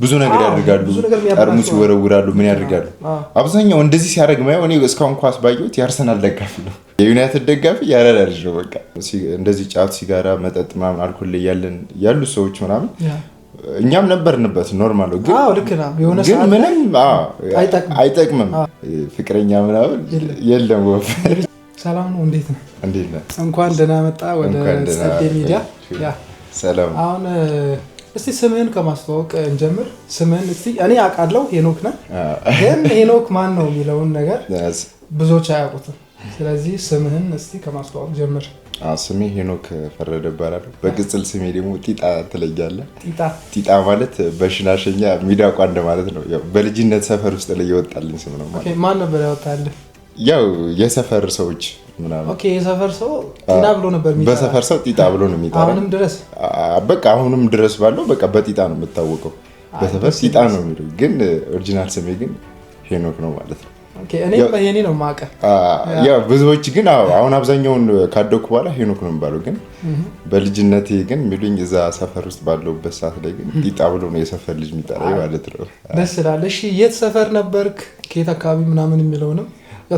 ብዙ ነገር ያደርጋሉ ጠርሙስ ይወረውራሉ ምን ያደርጋሉ አብዛኛው እንደዚህ ሲያደርግ ማየው እኔ እስካሁን ኳስ ባየሁት የአርሰናል ደጋፊ ነው የዩናይትድ ደጋፊ ያራዳል ነው በቃ እንደዚህ ጫት ሲጋራ መጠጥ ምናምን አልኮል ያሉ ሰዎች ምናምን እኛም ነበርንበት ኖርማል ነው ልክ ነው የሆነ ግን ምንም አይጠቅምም ፍቅረኛ ምናምን የለም ሰላም ነው እንዴት ነው እንኳን ደህና መጣ ወደ ጸዴ ሚዲያ ሰላም አሁን እስቲ ስምህን ከማስተዋወቅ እንጀምር ስምህን እስቲ እኔ አውቃለሁ ሄኖክ ነህ ግን ሄኖክ ማን ነው የሚለውን ነገር ብዙዎች አያውቁትም ስለዚህ ስምህን እስቲ ከማስተዋወቅ ጀምር ስሜ ሄኖክ ፈረደ እባላለሁ በቅጽል ስሜ ደግሞ ጢጣ ትለያለህ ጢጣ ማለት በሽናሸኛ ሚዳቋ እንደማለት ነው ያው በልጅነት ሰፈር ውስጥ ላይ ይወጣልኝ ስም ነው ኦኬ ማን ነበር ያወጣልህ ያው የሰፈር ሰዎች ምናምን ኦኬ የሰፈር ሰው ጢጣ ብሎ ነበር የሚጠራው በሰፈር ሰው ጢጣ ብሎ ነው የሚጠራው አሁንም ድረስ በቃ አሁንም ድረስ ባለው በቃ በጢጣ ነው የምታወቀው በሰፈር ጢጣ ነው የሚለው ግን ኦሪጂናል ስሜ ግን ሄኖክ ነው ማለት ነው ኦኬ እኔ በየኔ ነው ማቀ ያው ብዙዎች ግን አሁን አብዛኛውን ካደኩ በኋላ ሄኖክ ነው የሚባለው ግን በልጅነቴ ግን ሚሉኝ እዛ ሰፈር ውስጥ ባለውበት ሰዓት ላይ ግን ጢጣ ብሎ ነው የሰፈር ልጅ የሚጠራው ማለት ነው ደስ ይላል እሺ የት ሰፈር ነበርክ ከየት አካባቢ ምናምን የሚለውንም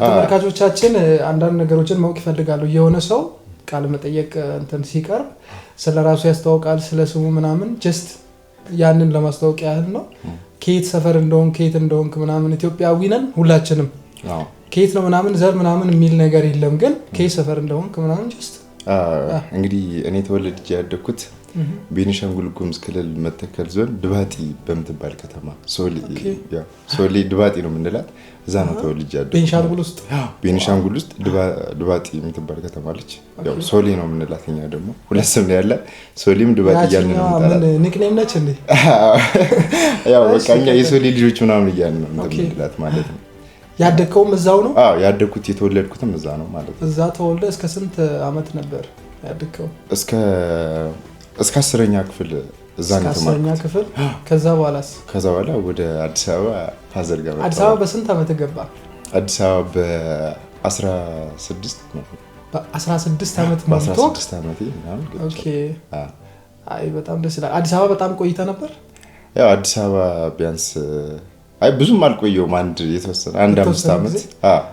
ተመልካቾቻችን አንዳንድ ነገሮችን ማወቅ ይፈልጋሉ የሆነ ሰው ቃል መጠየቅ እንትን ሲቀርብ ስለራሱ ያስተዋውቃል ስለ ስሙ ምናምን ጀስት ያንን ለማስተዋወቅ ያህል ነው ከየት ሰፈር እንደሆንክ ምናምን ኢትዮጵያዊ ነን ሁላችንም ከየት ነው ምናምን ዘር ምናምን የሚል ነገር የለም ግን ከየት ሰፈር እንደሆንክ ምናምን ጀስት እንግዲህ እኔ ተወልጄ ያደኩት ቤኒሻንጉል ጉሙዝ ክልል መተከል ዞን ድባጢ በምትባል ከተማ ሶሊ ድባጢ ነው የምንላት እዛ ነው ተወልጄ ያደኩት ቤኒሻንጉል ውስጥ ድባጢ የምትባል ከተማ አለች ያው ሶሊ ነው የምንላት እኛ ደግሞ ሁለት ስም ነው ያለ ሶሊም ድባጢ እያልን ነው ምን ኒክኔም ነች እንዴ ያው በቃ እኛ የሶሊ ልጆች ምናምን እያልን ነው የምንላት ማለት ነው ያደከውም እዛው ነው ያደኩት የተወለድኩትም እዛ ነው ማለት ነው እዛ ተወልደ እስከ ስንት አመት ነበር ያደከው እስከ 10ኛ ክፍል እዛ ነው ተማርኩት 10ኛ ክፍል ከዛ በኋላ ወደ አዲስ አበባ ፋዘር ጋር አዲስ አበባ በስንት አመት ገባ አዲስ አበባ በ16 ነው በ16 አመት ሞልቶ በ16 አመት ምናምን ኦኬ አይ በጣም ደስ ይላል አዲስ አበባ በጣም ቆይታ ነበር ያው አዲስ አበባ ቢያንስ ብዙም አልቆየውም አንድ የተወሰነ 5 አመት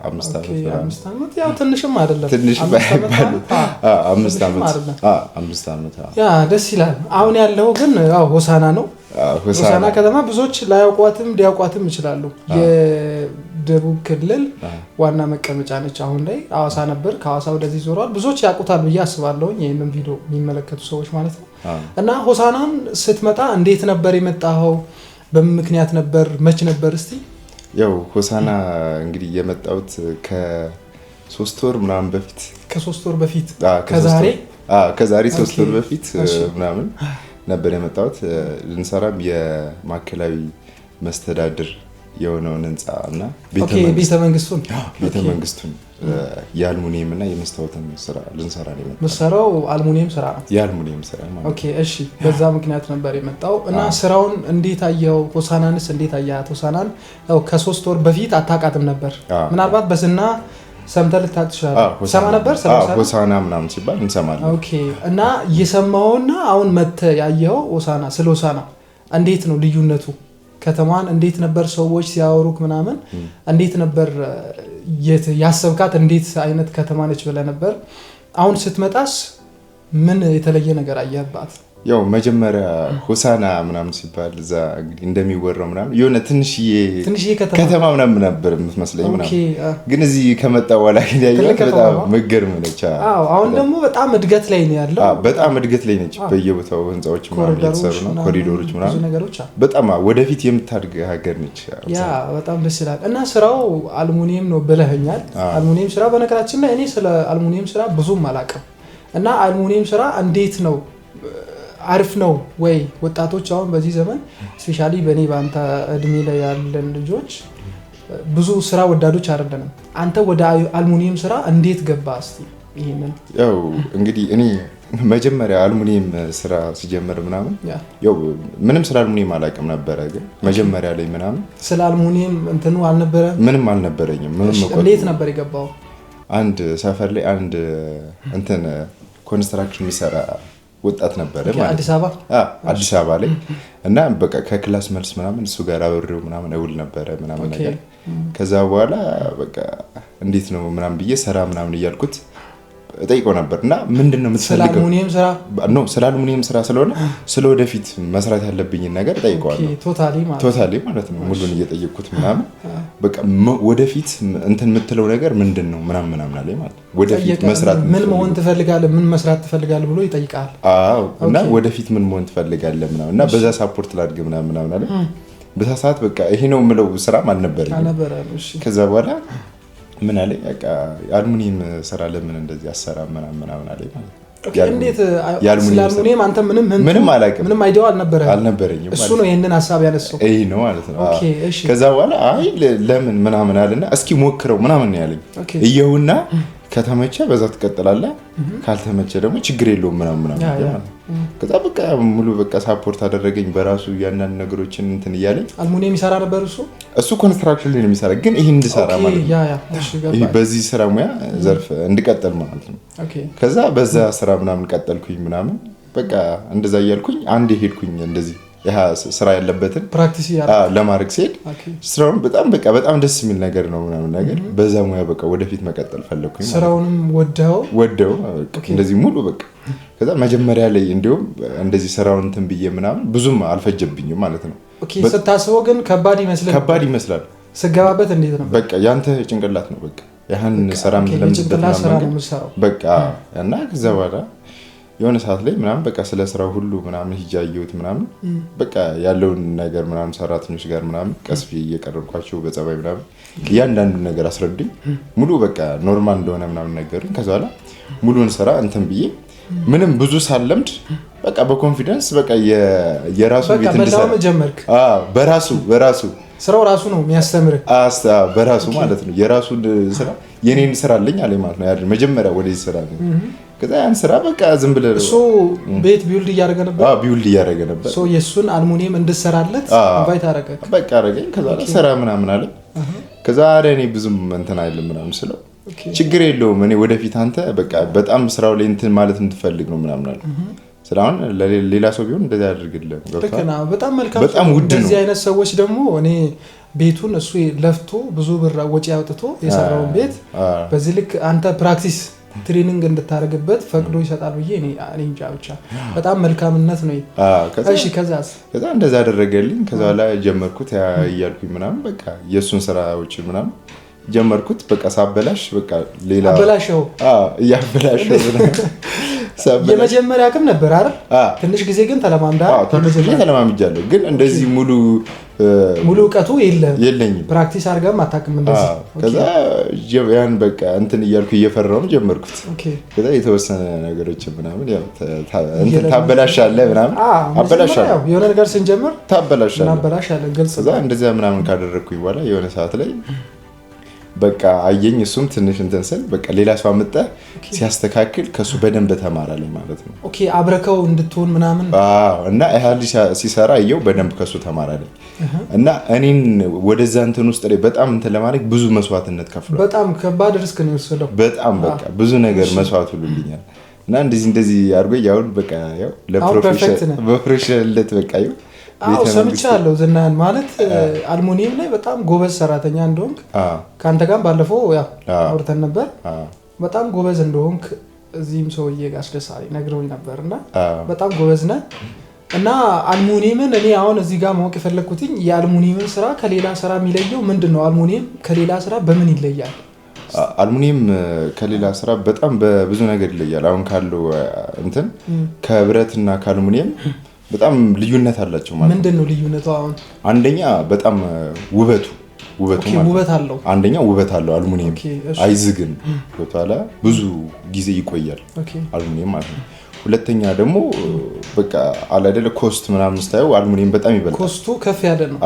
5 አመት ያው ትንሽም አይደለም 5 አመት ያ ደስ ይላል አሁን ያለው ግን ያው ሆሳና ነው ሆሳና ከተማ ብዙዎች ላያውቋትም ሊያውቋትም ይችላሉ የደቡብ ክልል ዋና መቀመጫ ነች አሁን ላይ ሐዋሳ ነበር ከሐዋሳ ወደዚህ ዞሯል ብዙዎች ያውቁታል ብዬ አስባለሁ ይሄንን ቪዲዮ የሚመለከቱ ሰዎች ማለት ነው እና ሆሳናን ስትመጣ እንዴት ነበር የመጣው በምክንያት ነበር መች ነበር እስቲ ያው ሆሳና እንግዲህ የመጣውት ከ3 ወር ምናምን በፊት ከ3 ወር በፊት ከዛሬ 3 ወር በፊት ምናምን ነበር የመጣውት ልንሰራም የማከላዊ መስተዳድር የሆነውን ህንጻና ቤተ መንግስቱን የአልሙኒየም እና የመስታወትን ስራ ልንሰራ ነው የመጣው መስራው አልሙኒየም ስራ ነው የአልሙኒየም ስራ ማለት ኦኬ እሺ በዛ ምክንያት ነበር የመጣው እና ስራውን እንዴት አየው ሆሳናንስ እንዴት አያት ሆሳናን ያው ከ3 ወር በፊት አታቃትም ነበር ምናልባት በስና ሰምተህ ልታጥሻለህ ሰማ ነበር ሆሳና ምናምን ሲባል እንሰማለን ኦኬ እና እየሰማውና አሁን መተ ያየው ሆሳና ስለ ሆሳና እንዴት ነው ልዩነቱ ከተማን እንዴት ነበር ሰዎች ሲያወሩክ ምናምን እንዴት ነበር ያሰብካት እንዴት አይነት ከተማ ነች ብለ ነበር አሁን ስትመጣስ ምን የተለየ ነገር አያባት ያው መጀመሪያ ሆሳና ምናምን ሲባል እዛ እንግዲህ እንደሚወራው ምናምን የሆነ ትንሽዬ ከተማ ምናምን ነበር የምትመስለኝ ምናምን ግን እዚህ ከመጣ በኋላ ግን ያየሁት በጣም መገርም ነች አሁን ደግሞ በጣም እድገት ላይ ነው ያለው በጣም እድገት ላይ ነች በየቦታው ህንጻዎች ምናምን እየተሰሩ ነው ኮሪዶሮች ምናምን በጣም ወደፊት የምታድግ ሀገር ነች ያ በጣም ደስ ይላል እና ስራው አልሙኒየም ነው ብለህኛል አልሙኒየም ስራ በነገራችን ላይ እኔ ስለ አልሙኒየም ስራ ብዙም አላውቅም እና አልሙኒየም ስራ እንዴት ነው አሪፍ ነው ወይ ወጣቶች አሁን በዚህ ዘመን ስፔሻሊ በኔ ባንተ እድሜ ላይ ያለን ልጆች ብዙ ስራ ወዳዶች አይደለንም አንተ ወደ አልሙኒየም ስራ እንዴት ገባ እስቲ ይሄንን ያው እንግዲህ እኔ መጀመሪያ አልሙኒየም ስራ ሲጀምር ምናምን ያው ምንም ስለ አልሙኒየም አላውቅም ነበር ግን መጀመሪያ ላይ ምናምን ስለ አልሙኒየም እንትኑ አልነበረ ምንም አልነበረኝም እንዴት ነበር የገባው አንድ ሰፈር ላይ አንድ እንትን ኮንስትራክሽን የሚሰራ ወጣት ነበረ ማለት አዲስ አበባ አዲስ አበባ ላይ እና በቃ ከክላስ መልስ ምናምን እሱ ጋር አብሬው ምናምን እውል ነበረ ምናምን ነገር ከዛ በኋላ በቃ እንዴት ነው ምናምን ብዬ ሰራ ምናምን እያልኩት ጠይቀው ነበርና ምንድነው የምትፈልገው ስለ አልሙኒየም ስራ ስለሆነ ስለወደፊት መስራት ያለብኝ ነገር ጠይቀዋለሁ ቶታሊ ማለት ነው ሙሉን እየጠየቅኩት ምናምን በቃ ወደፊት እንትን የምትለው ነገር ምንድነው ምናምን አለኝ ማለት ወደፊት መስራት ምን መሆን ትፈልጋለህ ምን መስራት ትፈልጋለህ ብሎ ይጠይቃል እና ወደፊት ምን መሆን ትፈልጋለህ ምናምን እና በዛ ሳፖርት ላድርግ ምናምን አለ በዛ ሰዓት በቃ ይሄ ነው የምለው ስራም አልነበረኝም ከዛ በኋላ ምን አለ በቃ አልሙኒየም ስራ ለምን እንደዚህ አሰራ ምናምን አለኝ ማለት እንዴት አልሙኒየም አንተ ምንም አላውቅም ምንም አይዲያው አልነበረኝም እሱ ነው ይሄንን ሐሳብ ያነሳው ይሄ ነው ማለት ነው ከዛ በኋላ አይ ለምን ምናምን አለና እስኪ ሞክረው ምናምን ያለኝ እየውና ከተመቸ በዛ ትቀጥላለህ ካልተመቸ ደግሞ ችግር የለውም ምናምን ከዛ በቃ ሙሉ በቃ ሳፖርት አደረገኝ በራሱ ያንዳንድ ነገሮችን እንትን ይያለኝ አልሙኒየም ይሰራ ነበር እሱ ኮንስትራክሽን ላይ ነው የሚሰራ ግን ይሄን እንድሰራ ማለት ነው በዚህ ስራ ሙያ ዘርፍ እንድቀጥል ማለት ነው ከዛ በዛ ስራ ምናምን ቀጠልኩኝ ምናምን በቃ እንደዛ እያልኩኝ አንዴ ሄድኩኝ እንደዚህ ያ ስራ ያለበትን ፕራክቲስ ለማድረግ ሲሄድ ስራውን በጣም ደስ የሚል ነገር ነው ምናምን ነገር በዛ ሙያ በቃ ወደፊት መቀጠል ፈለኩኝ ስራውንም ወደው እንደዚህ ሙሉ በቃ ከዛ መጀመሪያ ላይ እንዲሁም እንደዚህ ስራውን እንትን ብዬ ምናምን ብዙም አልፈጀብኝም ማለት ነው ስታስበው ግን ከባድ ይመስላል ስገባበት እንዴት ነው በቃ ያንተ ጭንቅላት ነው በቃ ያን ስራም ለምትበት በቃ እና ከዛ በኋላ የሆነ ሰዓት ላይ ምናምን በቃ ስለ ስራው ሁሉ ምናምን ሂጃየውት ምናምን በቃ ያለውን ነገር ምናምን ሰራተኞች ጋር ምናምን ቀስፊ እየቀረብኳቸው በጸባይ ምናምን ያንዳንዱ ነገር አስረዱኝ ሙሉ በቃ ኖርማል እንደሆነ ምናምን ነገሩኝ ከዛ በኋላ ሙሉን ስራ እንትን ብዬ ምንም ብዙ ሳለምድ በቃ በኮንፊደንስ በቃ የራሱ ቤት እንደሰራ በራሱ ስራው ራሱ ነው የሚያስተምርህ በራሱ ማለት ነው የራሱ ስራ የኔን ስራ አለኝ አለኝ ማለት ነው ያ መጀመሪያ ወደዚህ ስራ ነው ከዛ ያን ስራ በቃ ዝም ብለ ሶ ቤት ቢውልድ እያደረገ ነበር ሶ የሱን አልሙኒየም እንድሰራለት ኢንቫይት አደረገ በቃ አደረገኝ ከዛ ስራ ምናምን አለ ከዛ እኔ ብዙም እንትን አይደለም ምናምን ስለው ችግር የለውም እኔ ወደፊት አንተ በቃ በጣም ስራው ላይ እንትን ማለት እንድፈልግ ነው ምናምን አለ ስራውን ለሌላ ሰው ቢሆን እንደዛ ያድርግልህ በጣም መልካም በጣም ውድ ነው እዚህ አይነት ሰዎች ደግሞ እኔ ቤቱን እሱ ለፍቶ ብዙ ብር ወጪ አውጥቶ የሰራውን ቤት በዚህ ልክ አንተ ፕራክቲስ ትሬኒንግ እንድታረግበት ፈቅዶ ይሰጣል ብዬ እኔ እንጃ ብቻ በጣም መልካምነት ነው እሺ ከዛ እንደዛ አደረገልኝ ከዛ ላይ ጀመርኩት ያያልኩኝ ምናምን በቃ የሱን ስራዎች ምናምን ጀመርኩት በቃ ሳበላሽ በቃ ሌላ አበላሽው ያበላሽው የመጀመሪያ አቅም ነበር አይደል ትንሽ ጊዜ ግን ተለማምጃለሁ ግን እንደዚህ ሙሉ ዕውቀቱ የለኝም ፕራክቲስ አድርገም አታውቅም እንደዚህ ከዛ ያን በቃ እንትን እያልኩ እየፈራው ጀመርኩት ከዛ የተወሰነ ነገሮች ምናምን ያው እንትን ታበላሻለህ ምናምን አበላሻለሁ የሆነ ነገር ስንጀምር ታበላሻለህ ግልጽ ከዛ እንደዛ ምናምን ካደረኩኝ በኋላ የሆነ ሰዓት ላይ በቃ አየኝ እሱም ትንሽ እንትን ስል በቃ ሌላ ሰው አመጣ ሲያስተካክል ከሱ በደንብ ተማራለኝ ማለት ነው ኦኬ አብረከው እንድትሆን ምናምን እና ያህል ሲሰራ አየው በደንብ ከሱ ተማራለኝ እና እኔን ወደዛ እንትን ውስጥ ላይ በጣም እንትን ለማድረግ ብዙ መስዋዕትነት ከፍሏል በጣም ከባድ ሪስክ ነው የወሰደው በጣም በቃ ብዙ ነገር መስዋዕት ሁሉልኛል እና እንደዚህ አድርጎ ያው በቃ ያው ለፕሮፌሽናልነት በቃ ያው ሰምቻለሁ ዝናን ማለት አልሙኒየም ላይ በጣም ጎበዝ ሰራተኛ እንደሆንክ ካንተ ጋር ባለፈው ያው አውርተን ነበር በጣም ጎበዝ እንደሆንክ እዚህም ሰውዬ ጋር አስደሳሪ ነግረውኝ ነበርና በጣም ጎበዝ ነህ እና አልሙኒየምን እኔ አሁን እዚህ ጋር ማወቅ የፈለኩትኝ የአልሙኒየምን ስራ ከሌላ ስራ የሚለየው ምንድነው አልሙኒየም ከሌላ ስራ በምን ይለያል አልሙኒየም ከሌላ ስራ በጣም በብዙ ነገር ይለያል አሁን ካለው እንትን ከብረትና ከአልሙኒየም በጣም ልዩነት አላቸው ማለት ምንድነው ልዩነቱ አሁን አንደኛ በጣም ውበቱ ማለት ውበት አለው አንደኛ ውበት አለው አልሙኒየም አይዝግም ወጣላ ብዙ ጊዜ ይቆያል አልሙኒየም ማለት ነው ሁለተኛ ደግሞ በቃ አላደለ ኮስት ምናምን ስታየው አልሙኒየም በጣም ይበልጣል ኮስቱ ከፍ ያለ ነው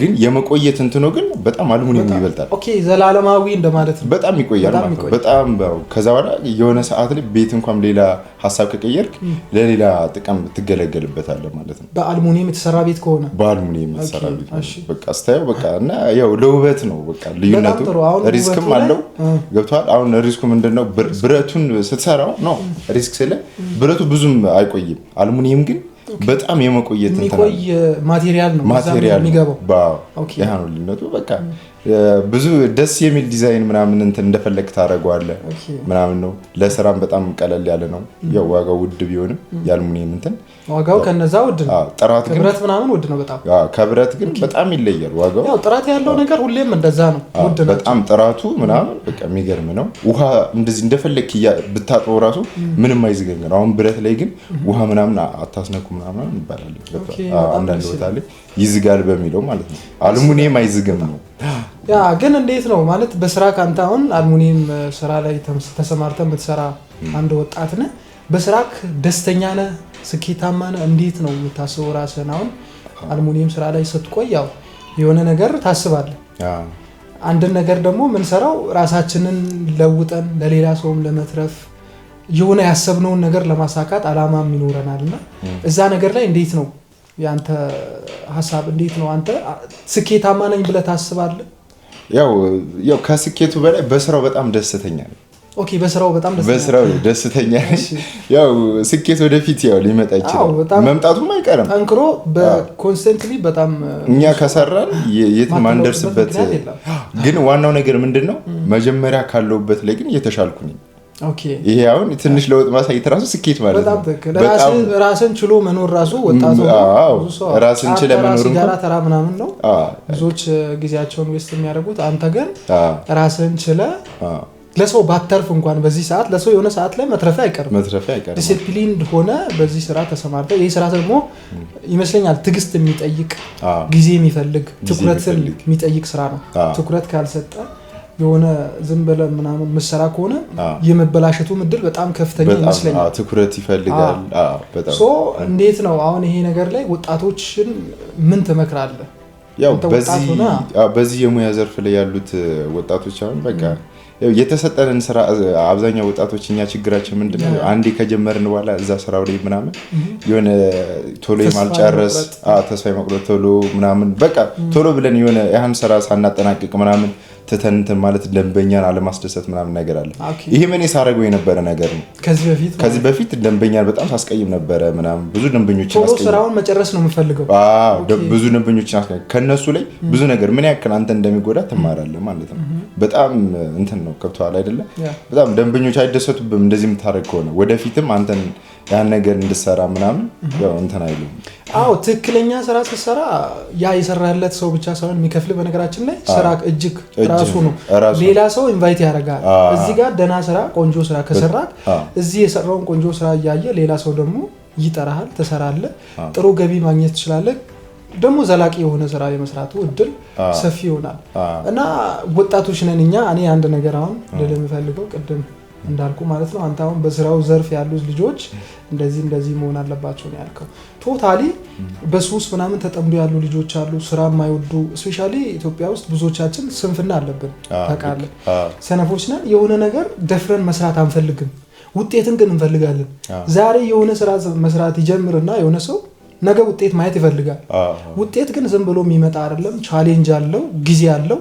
ግን የመቆየት እንትኑ ግን በጣም አልሙኒየም ይበልጣል ኦኬ ዘላለማዊ እንደማለት ነው በጣም ይቆያል ማለት ነው በጣም ከዛ በኋላ የሆነ ሰዓት ላይ ቤት እንኳን ሌላ ሐሳብ ከቀየርክ ለሌላ ጥቅም ትገለገልበታለህ ማለት ነው በአልሙኒየም የተሰራ ቤት ከሆነ በአልሙኒየም የተሰራ ቤት በቃ ስታየው በቃ እና ያው ለውበት ነው በቃ ልዩነቱ ሪስክም አለው ገብቷል አሁን ሪስኩ ምንድነው ብረቱን ስትሰራው ነው ሪስክ ስለ ብረቱ ብዙም አይቆይም። አልሙኒየም ግን በጣም የመቆየት የሚቆይ ማቴሪያል ነው የሚገባው። ያ ነው ልዩነቱ። በቃ ብዙ ደስ የሚል ዲዛይን ምናምን እንደፈለክ ታደርገዋለህ ምናምን ነው። ለስራም በጣም ቀለል ያለ ነው። ያው ዋጋው ውድ ቢሆንም የአልሙኒየም ዋጋው ከነዛ ውድ ነው። ጥራት ግን ብረት ምናምን ውድ ነው በጣም። ከብረት ግን በጣም ይለያል ዋጋው። ያው ጥራት ያለው ነገር ሁሌም እንደዛ ነው፣ ውድ ነው በጣም ጥራቱ ምናምን በቃ የሚገርም ነው። ውሃ እንደዚህ እንደፈለክ ብታጥበው ራሱ ምንም አይዝገኝ ነው። አሁን ብረት ላይ ግን ውሃ ምናምን አታስነኩ ምናምን ይባላል። አንዳንድ ቦታ ላይ ይዝጋል በሚለው ማለት ነው። አልሙኒየም አይዝግም ነው። ያ ግን እንዴት ነው ማለት በስራ ካንተ አሁን አልሙኒየም ስራ ላይ ተሰማርተህ የምትሰራ አንድ ወጣት ነህ። በስራክ ደስተኛ ነህ? ስኬታማ ነህ? እንዴት ነው የምታስበው ራስህን? አሁን አልሙኒየም ስራ ላይ ስትቆይ ያው የሆነ ነገር ታስባለህ። አንድን ነገር ደግሞ የምንሰራው ራሳችንን ለውጠን ለሌላ ሰውም ለመትረፍ የሆነ ያሰብነውን ነገር ለማሳካት አላማም ይኖረናልና እዛ ነገር ላይ እንዴት ነው ያንተ ሐሳብ? እንዴት ነው አንተ ስኬታማ ነኝ ብለህ ታስባለህ? ያው ከስኬቱ በላይ በስራው በጣም ደስተኛ ነኝ። ኦኬ በስራው በጣም ደስተኛ ነኝ። ያው ስኬት ወደፊት ያው ሊመጣ ይችላል፣ መምጣቱም አይቀርም። ጠንክሮ በኮንስተንትሊ በጣም እኛ ከሰራን የት ማንደርስበት። ግን ዋናው ነገር ምንድነው መጀመሪያ ካለውበት ላይ ግን እየተሻልኩ ነኝ። ኦኬ ይሄ አሁን ትንሽ ለውጥ ማሳየት ራሱ ስኬት ማለት ነው። በጣም ራስን ችሎ መኖር ራሱ ወጣቱ ራስን ችሎ መኖር ሲጋራ ተራ ምናምን ነው ብዙዎች ጊዜያቸውን ዌስት የሚያደርጉት። አንተ ግን ራስን ችለ ለሰው ባተርፍ እንኳን በዚህ ሰዓት ለሰው የሆነ ሰዓት ላይ መትረፍ አይቀርም። ዲሲፕሊንድ ሆነ በዚህ ስራ ተሰማርተ። ይሄ ስራ ደግሞ ይመስለኛል ትግስት የሚጠይቅ ጊዜ የሚፈልግ ትኩረትን የሚጠይቅ ስራ ነው። ትኩረት ካልሰጠ የሆነ ዝም ብለህ ምናምን መሰራ ከሆነ የመበላሸቱ እድል በጣም ከፍተኛ ይመስለኛል። ትኩረት ይፈልጋል በጣም። እንዴት ነው አሁን ይሄ ነገር ላይ ወጣቶችን ምን ትመክራለህ? ያው በዚህ የሙያ ዘርፍ ላይ ያሉት ወጣቶች አሁን በቃ የተሰጠንን ስራ አብዛኛው ወጣቶች እኛ ችግራችን ምንድነው አንዴ ከጀመርን በኋላ እዛ ስራው ላይ ምናምን የሆነ ቶሎ የማልጨረስ ተስፋ የመቁረጥ ቶሎ ምናምን በቃ ቶሎ ብለን የሆነ ያን ስራ ሳናጠናቅቅ ምናምን ተተንተን ማለት ደንበኛን አለማስደሰት ምናምን ነገር አለ። ይሄ ምን ሳረገው የነበረ ነገር ነው። ከዚህ በፊት ደንበኛን በጣም ሳስቀይም ነበረ ምናምን ብዙ ደንበኞችን አስቀይም። ስራውን መጨረስ ነው የምፈልገው። ብዙ ደንበኞችን አስቀይም። ከነሱ ላይ ብዙ ነገር ምን ያክል አንተ እንደሚጎዳ ትማራለህ ማለት ነው። በጣም እንትን ነው ከብቷል አይደለ? በጣም ደንበኞች አይደሰቱብም እንደዚህ የምታረግ ከሆነ ወደፊትም አንተን ያን ነገር እንድሰራ ምናምን ያው እንትን አይሉም። ትክክለኛ ስራ ስትሰራ ያ የሰራለት ሰው ብቻ ሳይሆን የሚከፍል በነገራችን ላይ ስራ እጅግ ራሱ ነው። ሌላ ሰው ኢንቫይት ያደርጋል። እዚህ ጋር ደና ስራ ቆንጆ ስራ ከሰራክ እዚህ የሰራውን ቆንጆ ስራ እያየ ሌላ ሰው ደግሞ ይጠራሃል፣ ትሰራለህ፣ ጥሩ ገቢ ማግኘት ትችላለህ። ደግሞ ዘላቂ የሆነ ስራ የመስራቱ እድል ሰፊ ይሆናል። እና ወጣቶች ነን እኛ። እኔ አንድ ነገር አሁን ለምፈልገው ቅድም እንዳልኩ ማለት ነው አንተ አሁን በስራው ዘርፍ ያሉት ልጆች እንደዚህ መሆን አለባቸው ነው ያልከው። ቶታሊ በሱስ ምናምን ተጠምዶ ያሉ ልጆች አሉ፣ ስራ የማይወዱ ስፔሻሊ ኢትዮጵያ ውስጥ ብዙዎቻችን ስንፍና አለብን ታውቃለህ። ሰነፎች ነን። የሆነ ነገር ደፍረን መስራት አንፈልግም፣ ውጤትን ግን እንፈልጋለን። ዛሬ የሆነ ስራ መስራት ይጀምርና የሆነ ሰው ነገ ውጤት ማየት ይፈልጋል። ውጤት ግን ዝም ብሎ የሚመጣ አይደለም፣ ቻሌንጅ አለው፣ ጊዜ አለው።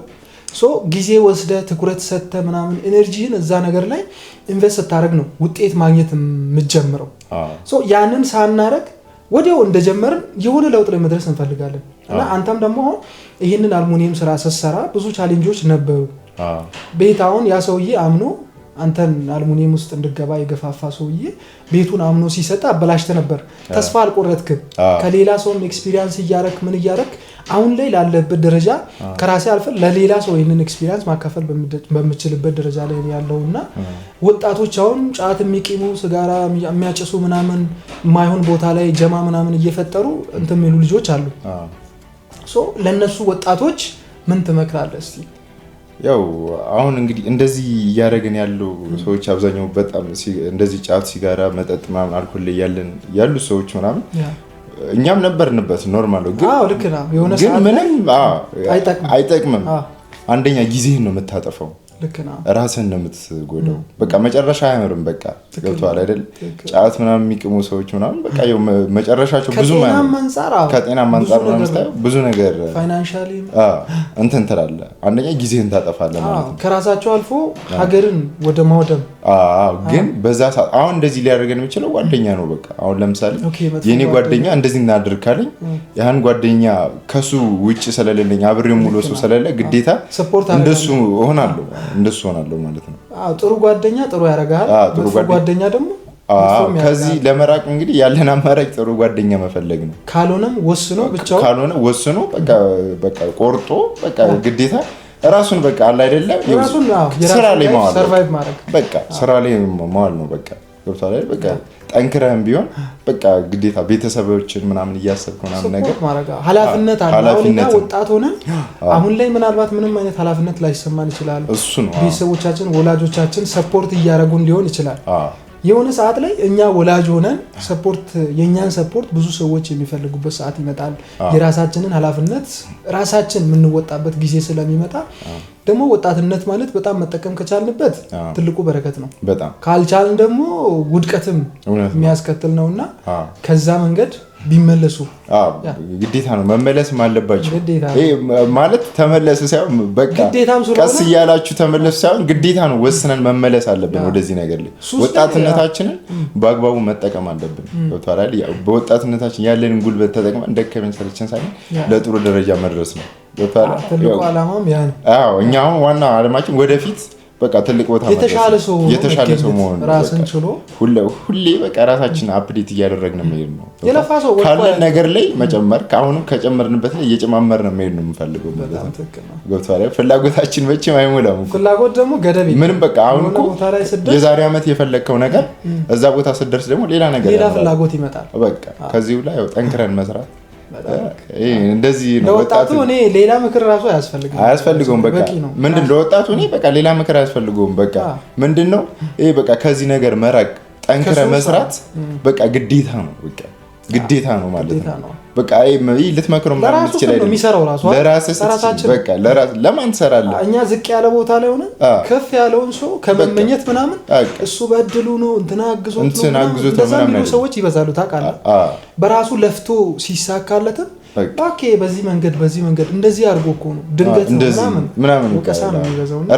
ጊዜ ወስደ ትኩረት ሰጥተ ምናምን ኤነርጂን እዛ ነገር ላይ ኢንቨስት ስታደርግ ነው ውጤት ማግኘት የምትጀምረው። ያንን ሳናረግ ወዲያው እንደጀመርን የሆነ ለውጥ ላይ መድረስ እንፈልጋለን። እና አንተም ደግሞ ይሄንን አልሙኒየም ስራ ስትሰራ ብዙ ቻሌንጆች ነበሩ። ቤታውን ያ ሰውዬ አምኖ አንተን አልሙኒየም ውስጥ እንድገባ የገፋፋ ሰውዬ ቤቱን አምኖ ሲሰጥ አበላሽተ ነበር። ተስፋ አልቆረጥክም። ከሌላ ሰውም ኤክስፒሪየንስ እያረክ ምን እያረክ አሁን ላይ ላለበት ደረጃ ከራሴ አልፈ ለሌላ ሰው ይሄንን ኤክስፒሪየንስ ማካፈል በሚችልበት ደረጃ ላይ ያለውና ወጣቶች አሁን ጫት የሚቂሙ ሲጋራ የሚያጨሱ ምናምን ማይሆን ቦታ ላይ ጀማ ምናምን እየፈጠሩ እንትን የሚሉ ልጆች አሉ። ለነሱ ወጣቶች ምን ትመክራለህ እስቲ? ያው አሁን እንግዲህ እንደዚህ እያደረግን ያሉ ሰዎች አብዛኛው በጣም እንደዚህ ጫት ሲጋራ መጠጥ ምናምን አልኮል ላይ ያሉ ሰዎች ምናምን እኛም ነበርንበት ኖርማል ነው። ግን ምንም አይጠቅምም። አንደኛ ጊዜህን ነው የምታጠፋው። ራስህን ነው የምትጎዳው። በቃ መጨረሻ አያምርም። በቃ ገብቶሃል አይደል? ጫት ምናምን የሚቅሙ ሰዎች ምናምን በቃ ያው መጨረሻቸው ብዙ ከጤናም አንፃር ነው የምታየው። ብዙ ነገር ፋይናንሻሊ እንትን ትላለህ። አንደኛ ጊዜህን ታጠፋለህ ማለት ነው፣ ከራሳቸው አልፎ ሀገርን ወደ ማውደም። ግን በዛ ሰዓት አሁን እንደዚህ ሊያደርገን የሚችለው ጓደኛ ነው። በቃ አሁን ለምሳሌ የኔ ጓደኛ እንደዚህ እናድርግ ካለኝ ያን ጓደኛ ከሱ ውጭ ስለሌለኝ አብሬው ሙሉ ሰው ስለሌለ ግዴታ እንደሱ እሆናለሁ ማለት ነው። ጥሩ ጓደኛ ጥሩ ያደርጋል። ጥሩ ጓደኛ ደግሞ ከዚህ ለመራቅ እንግዲህ ያለን አማራጭ ጥሩ ጓደኛ መፈለግ ነው። ካልሆነም ወስኖ በቃ ቆርጦ በቃ ግዴታ ራሱን በቃ አለ አይደለም ስራ ላይ ማዋል ነው። በቃ ገብቶሃል አይደል? በቃ ጠንክረህም ቢሆን በቃ ግዴታ ቤተሰቦችን ምናምን እያሰብክ ምናምን ነገር ኃላፊነት አለ። ወጣት ሆነን አሁን ላይ ምናልባት ምንም አይነት ኃላፊነት ላይሰማን ይችላል። ቤተሰቦቻችን ወላጆቻችን ሰፖርት እያደረጉን ሊሆን ይችላል። የሆነ ሰዓት ላይ እኛ ወላጅ ሆነን የኛን ሰፖርት ብዙ ሰዎች የሚፈልጉበት ሰዓት ይመጣል። የራሳችንን ኃላፊነት ራሳችን የምንወጣበት ጊዜ ስለሚመጣ ደግሞ ወጣትነት ማለት በጣም መጠቀም ከቻልንበት ትልቁ በረከት ነው። ካልቻልን ደግሞ ውድቀትም የሚያስከትል ነውና ከዛ መንገድ ቢመለሱ ግዴታ ነው። መመለስም አለባቸው። ማለት ተመለሱ ሳይሆን በቃ ቀስ እያላችሁ ተመለሱ ሳይሆን ግዴታ ነው። ወስነን መመለስ አለብን ወደዚህ ነገር ላይ። ወጣትነታችንን በአግባቡ መጠቀም አለብን። በወጣትነታችን ያለንን ጉልበት ተጠቅመን ደከመን ሰለቸን ሳይሆን ለጥሩ ደረጃ መድረስ ነው። ትልቁ ዓላማም ያ ነው። እኛ አሁን ዋና ዓላማችን ወደፊት በቃ ትልቅ ቦታ የተሻለ ሰው መሆን ራስን ችሎ ሁሌ በቃ ራሳችን አፕዴት እያደረግን መሄድ ነው። ካለን ነገር ላይ መጨመር ከአሁንም ከጨመርንበት ላይ እየጨማመርን መሄድ ነው የምፈልገው ማለት ነው። ገብቶሃል? ፍላጎታችን መቼም አይሞላም። ፍላጎት ደግሞ ገደብ ምንም በቃ አሁን እኮ የዛሬ ዓመት የፈለግከው ነገር እዛ ቦታ ስትደርስ ደግሞ ሌላ ነገር ሌላ ፍላጎት ይመጣል። በቃ ከዚህ ላይ ጠንክረን መስራት እንደዚህ ነው። ለወጣቱ እኔ ሌላ ምክር ራሱ አያስፈልገውም። በቃ ምንድን ለወጣቱ እኔ በቃ ሌላ ምክር አያስፈልገውም። በቃ ምንድነው ይሄ በቃ ከዚህ ነገር መራቅ ጠንክረ መስራት በቃ ግዴታ ነው። በቃ ግዴታ ነው ማለት ነው። በቃ ልትመክረው ማለት ይችላል። በቃ ለማን ትሰራለህ? እኛ ዝቅ ያለ ቦታ ላይ ሆነ ከፍ ያለውን ሰው ከመመኘት ምናምን እሱ በእድሉ ነው እንትና አግዞት ምናምን ሰዎች ይበዛሉ ታውቃለህ። በራሱ ለፍቶ ሲሳካለትም ኦኬ በዚህ መንገድ እንደዚህ አድርጎ እኮ ነው ድንገት ምናምን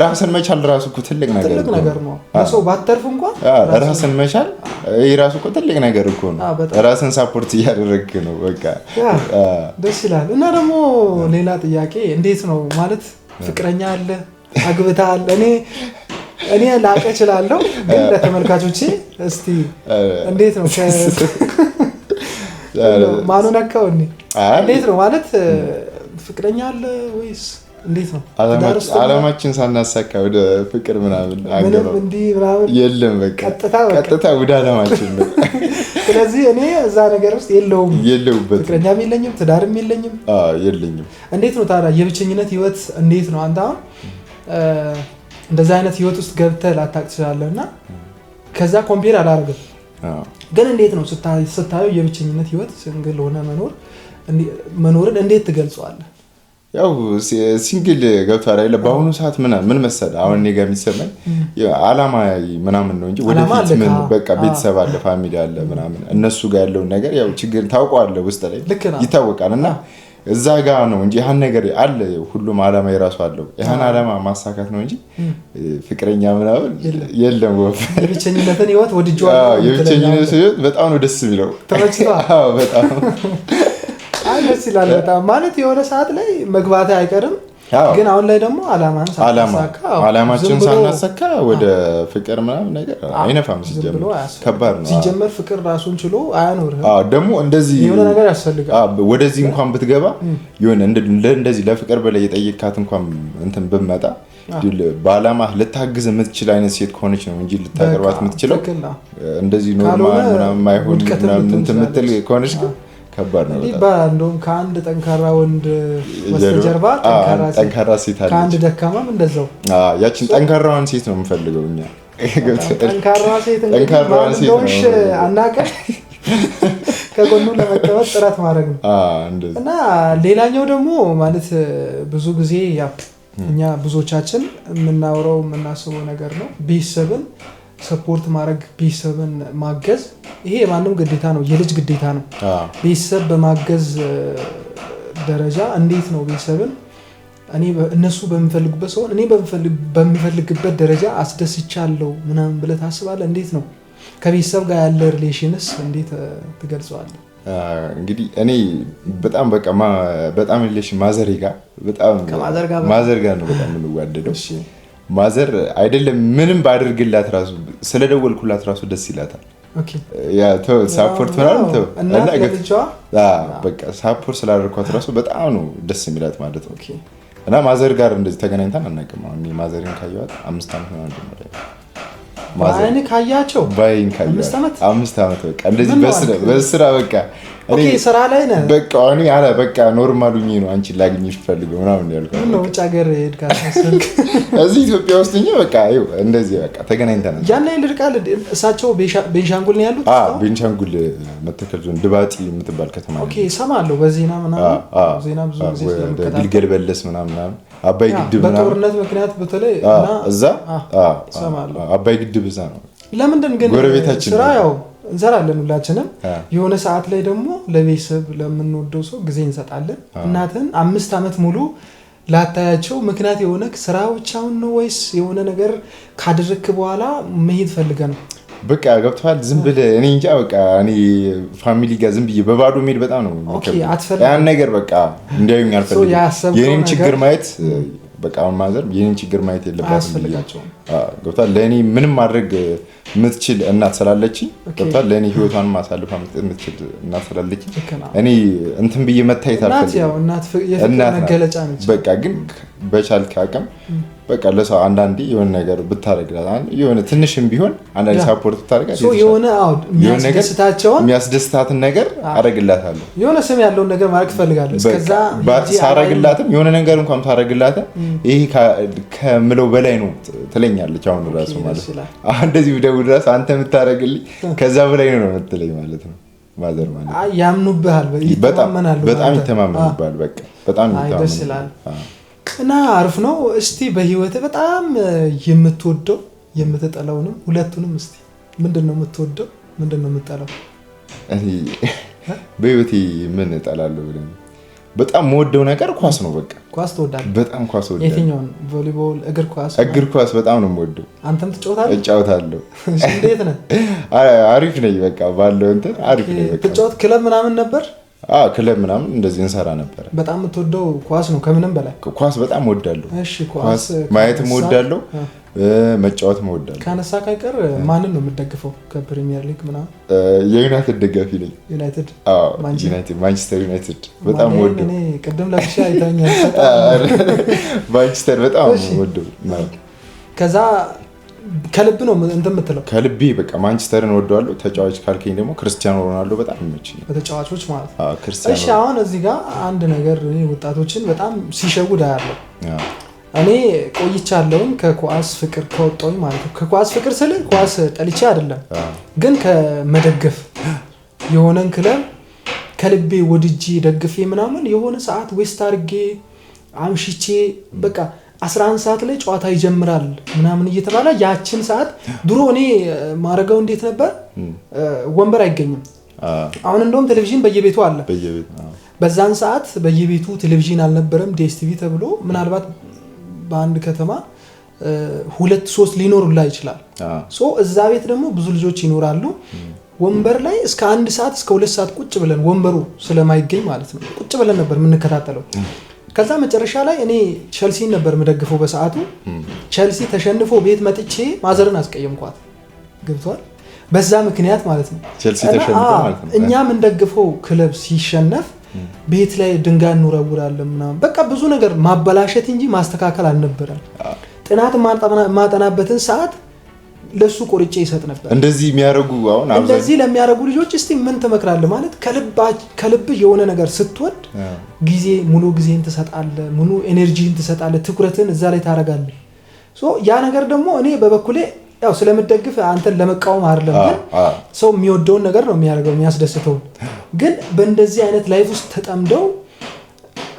ራስን መቻል ራሱ እኮ ትልቅ ነገር ነው። ሰው ባተርፍ እንኳን ራስን መቻል ይሄ ራሱ እኮ ትልቅ ነገር እኮ ነው። ራስን ሳፖርት እያደረግክ ነው። በቃ ደስ ይላል። እና ደግሞ ሌላ ጥያቄ እንዴት ነው ማለት ፍቅረኛ አለ አግብተሃል? እኔ ላቀ እችላለሁ ግን ለተመልካቾቼ እስቲ እንዴት ነው ማኑ ነካው እንዴት ነው ማለት ፍቅረኛ አለ ወይስ እንዴት ነው? አለማችን ሳናሳካ ወደ ፍቅር ምናምን የለም። በቃ ቀጥታ ወደ አለማችን ነው። ስለዚህ እኔ እዛ ነገር ውስጥ የለውበት ፍቅረኛም የለኝም ትዳርም የለኝም። የለኝም። እንዴት ነው ታዲያ የብቸኝነት ህይወት እንዴት ነው? አንተ አሁን እንደዛ አይነት ህይወት ውስጥ ገብተህ ላታቅ ትችላለህና ከዛ ኮምፔር አላደርግም። ግን እንዴት ነው ስታየው የብቸኝነት ህይወት ሲንግል ሆነ መኖርን እንዴት ትገልጸዋለህ? ያው ሲንግል ገብቷል አይደል? በአሁኑ ሰዓት ምን መሰለህ አሁን እኔ ጋር የሚሰማኝ አላማ ምናምን ነው እንጂ ወደፊት ምን በቃ ቤተሰብ አለ ፋሚሊ አለ ምናምን እነሱ ጋር ያለውን ነገር ያው ችግር ታውቀዋለህ ውስጥ ላይ ይታወቃል። እና እዛ ጋር ነው እንጂ ያን ነገር አለ። ሁሉም አላማ የራሱ አለው። ያን አላማ ማሳካት ነው እንጂ ፍቅረኛ ምናምን የለም። የብቸኝነትን ህይወት ወድጄዋለሁ። የብቸኝነት ህይወት በጣም ነው ደስ የሚለው። ተመችቷል? በጣም ደስ ይላል። በጣም ማለት የሆነ ሰዓት ላይ መግባት አይቀርም። ግን አሁን ላይ ደግሞ አላማችን ሳናሳካ ወደ ፍቅር ምናምን ነገር አይነፋም። ሲጀምር ከባድ ነው። ሲጀምር ፍቅር ራሱን ችሎ አያኖርም። ደግሞ እንደዚህ የሆነ ነገር ያስፈልጋል። ወደዚህ እንኳን ብትገባ የሆነ እንደዚህ ለፍቅር በላይ የጠየካት እንኳን እንትን ብመጣ በአላማ ልታግዝ የምትችል አይነት ሴት ከሆነች ነው እንጂ ልታቀርባት የምትችለው እንደዚህ ኖርማል ምናምን ማይሆን ምናምን እንትን የምትል ከሆነች ግን ከባድ ነው። እንደውም ከአንድ ጠንካራ ወንድ በስተጀርባ ጠንካራ ሴት አለች። ከአንድ ደካማም እንደዛው። ያችን ጠንካራዋን ሴት ነው የምፈልገው እኛ። ጠንካራዋ ሴት እንደውሽ አናቀሽ ከጎኑ ለመቀመጥ ጥረት ማድረግ ነው። እና ሌላኛው ደግሞ ማለት ብዙ ጊዜ እኛ ብዙዎቻችን የምናወራው የምናስበው ነገር ነው። ቤተሰብን ሰፖርት ማድረግ ቤተሰብን ማገዝ ይሄ የማንም ግዴታ ነው፣ የልጅ ግዴታ ነው። ቤተሰብ በማገዝ ደረጃ እንዴት ነው ቤተሰብን እኔ እነሱ በሚፈልጉበት ሰው እኔ በሚፈልግበት ደረጃ አስደስቻለሁ ምናምን ብለህ ታስባለህ? እንዴት ነው ከቤተሰብ ጋር ያለ ሪሌሽንስ እንዴት ትገልጸዋለህ? እንግዲህ እኔ በጣም በቃ በጣም ሪሌሽን ማዘር ጋር በጣም ማዘር ጋር ነው በጣም የምንዋደደው። ማዘር አይደለም ምንም ባደርግላት ራሱ ስለደወልኩላት ራሱ ደስ ይላታል። ኦኬ ያ ሳፖርት ምናምን እና በቃ ሳፖርት ስላደረኳት ራሱ በጣም ነው ደስ የሚላት ማለት ነው። እና ማዘር ጋር እንደዚህ ተገናኝተን አናውቅም። አሁን ማዘርን ካየኋት 5 ዓመት ነው እንደማለት ባይን ካያቸው ባይን ካያቸው 5 ዓመት በቃ እንደዚህ በስራ በቃ ኦኬ ስራ ላይ ነህ በቃ እኔ አላ በቃ ኖርማሉኝ ነው አንቺ ላግኝሽ ፈልገው ምናምን ያልኩት ነው። ውጭ ሀገር ሄድካል ስልክ እዚህ ኢትዮጵያ ውስጥ ነው በቃ ይኸው እንደዚህ በቃ ተገናኝተናል። ያን ላይ ልርቃል እሳቸው ቤንሻንጉል ነው ያሉት? ቤንሻንጉል መተከል ዞን ድባጢ የምትባል ከተማ ነው። ኦኬ ሰማለሁ በዜና ምናምን ዜና ብዙ ጊዜ ስለምከታተል ግልገል በለስ ምናምን አባይ ግድብ ምናምን በጦርነት ምክንያት በተለይ እና እዛ ሰማለሁ አባይ ግድብ እዛ ነው። ለምንድን ግን ስራ ያው እንሰራለን ሁላችንም የሆነ ሰዓት ላይ ደግሞ ለቤተሰብ ለምንወደው ሰው ጊዜ እንሰጣለን። እናትን 5 ዓመት ሙሉ ላታያቸው ምክንያት የሆነ ስራ ብቻውን ነው ወይስ የሆነ ነገር ካደረክ በኋላ መሄድ ፈልገ ነው? በቃ ገብቷል። ዝም ብለህ እኔ እንጃ በቃ እኔ ፋሚሊ ጋር ዝም ብዬ በባዶ መሄድ በጣም ነው ያን ነገር በቃ እንዲያዩኝ አልፈልግም። የኔን ችግር ማየት በቃ ማዘር የኔን ችግር ማየት የለባትም። ገብቷል። ለእኔ ምንም ማድረግ የምትችል እናት ስላለችኝ ገብቷል። ለእኔ ህይወቷን ማሳለፍ የምትችል እናት ስላለችኝ እኔ እንትን ብዬ መታየት አልፈልግም። እናት መገለጫ ነች። በቃ ግን በቻልክ አቅም በቃ ለሰው አንዳንዴ የሆነ ነገር ብታረግላት የሆነ ትንሽም ቢሆን አንዳንዴ ሳፖርት ብታረጋት የሆነ የሚያስደስታትን ነገር አረግላታለሁ። የሆነ ስም ያለውን ነገር ማድረግ ፈልጋለሁ። እስከዛ ሳረግላትም የሆነ ነገር እንኳን ታረግላትም ይሄ ከምለው በላይ ነው ትለኛለች። አሁን ራሱ ማለት እንደዚህ ብደውል ራሱ አንተ የምታረግልኝ ከዛ በላይ ነው የምትለኝ ማለት ነው። ማዘር ማለት ያምኑብሃል፣ በጣም ይተማመኑብሃል። በቃ በጣም ይተማመኑብሃል እና አሪፍ ነው። እስቲ በህይወት በጣም የምትወደው የምትጠላውንም ሁለቱንም እስቲ ምንድነው የምትወደው ምንድነው የምትጠላው? እኔ በህይወቴ ምን እጠላለሁ ብለህ በጣም የምወደው ነገር ኳስ ነው። በቃ ኳስ ትወዳለህ? በጣም ኳስ ወዳለሁ። የትኛውን? ቮሊቦል፣ እግር ኳስ በጣም ነው የምወደው። አንተም ትጫወታለህ? እጫወታለሁ። እንዴት ነህ? አሪፍ ነኝ። በቃ ባለው እንትን አሪፍ ነኝ። በቃ ትጫወት ክለብ ምናምን ነበር? ክለብ ምናምን እንደዚህ እንሰራ ነበር። በጣም የምትወደው ኳስ ነው ከምንም በላይ? ኳስ በጣም እወዳለሁ። እሺ ኳስ ማየትም እወዳለሁ፣ መጫወትም እወዳለሁ። ካነሳ ካይቀር ማንን ነው የምትደግፈው ከፕሪሚየር ሊግ ምናምን? የዩናይትድ ደጋፊ ነኝ። ዩናይትድ? ማንቸስተር ዩናይትድ በጣም እወዳለሁ። እኔ ቅድም ለብቻ አይታኛል። ማንቸስተር በጣም እወዳለሁ። ከዛ ከልብ ነው እንትን የምትለው? ከልቤ በቃ ማንቸስተርን እወደዋለሁ። ተጫዋች ካልከኝ ደግሞ ክርስቲያኖ ሮናልዶ በጣም ይመችኛል። በተጫዋቾች ማለት ነው። እሺ አሁን እዚህ ጋር አንድ ነገር ወጣቶችን በጣም ሲሸውድ አያለሁ። እኔ ቆይቻለሁኝ ከኳስ ፍቅር ከወጣሁኝ ማለት ነው። ከኳስ ፍቅር ስለ ኳስ ጠልቼ አይደለም፣ ግን ከመደገፍ የሆነን ክለብ ከልቤ ወድጄ ደግፌ ምናምን የሆነ ሰዓት ዌስት አድርጌ አምሽቼ በቃ 11 ሰዓት ላይ ጨዋታ ይጀምራል ምናምን እየተባለ ያችን ሰዓት ድሮ እኔ ማረጋው እንዴት ነበር? ወንበር አይገኝም። አሁን እንደውም ቴሌቪዥን በየቤቱ አለ። በዛን ሰዓት በየቤቱ ቴሌቪዥን አልነበረም። ዲኤስቲቪ ተብሎ ምናልባት በአንድ ከተማ 2-3 ሊኖሩላ ይችላል። እዛ ቤት ደግሞ ብዙ ልጆች ይኖራሉ። ወንበር ላይ እስከ 1 ሰዓት እስከ 2 ሰዓት ቁጭ ብለን ወንበሩ ስለማይገኝ ማለት ነው ቁጭ ብለን ነበር የምንከታተለው። ከዛ መጨረሻ ላይ እኔ ቸልሲን ነበር የምደግፈው በሰዓቱ። ቸልሲ ተሸንፎ ቤት መጥቼ ማዘርን አስቀየምኳት። ገብቷል? በዛ ምክንያት ማለት ነው። ቸልሲ ተሸንፎ ማለት ነው። እኛ ምን ደግፈው ክለብ ሲሸነፍ ቤት ላይ ድንጋይ እንወረውራለን ምናምን በቃ ብዙ ነገር ማበላሸት እንጂ ማስተካከል አልነበረም። ጥናት ማጠናበትን ሰዓት ለሱ ቆርጬ ይሰጥ ነበር። እንደዚህ የሚያረጉ አሁን እንደዚህ ለሚያረጉ ልጆች እስቲ ምን ትመክራለህ? ማለት ከልብ የሆነ ነገር ስትወድ ጊዜ ሙሉ ጊዜን ትሰጣለህ፣ ሙሉ ኤነርጂን ትሰጣለህ፣ ትኩረትን እዛ ላይ ታረጋለህ። ያ ነገር ደግሞ እኔ በበኩሌ ያው ስለምደግፍ አንተን ለመቃወም አይደለም፣ ግን ሰው የሚወደውን ነገር ነው የሚያደርገው የሚያስደስተው። ግን በእንደዚህ አይነት ላይፍ ውስጥ ተጠምደው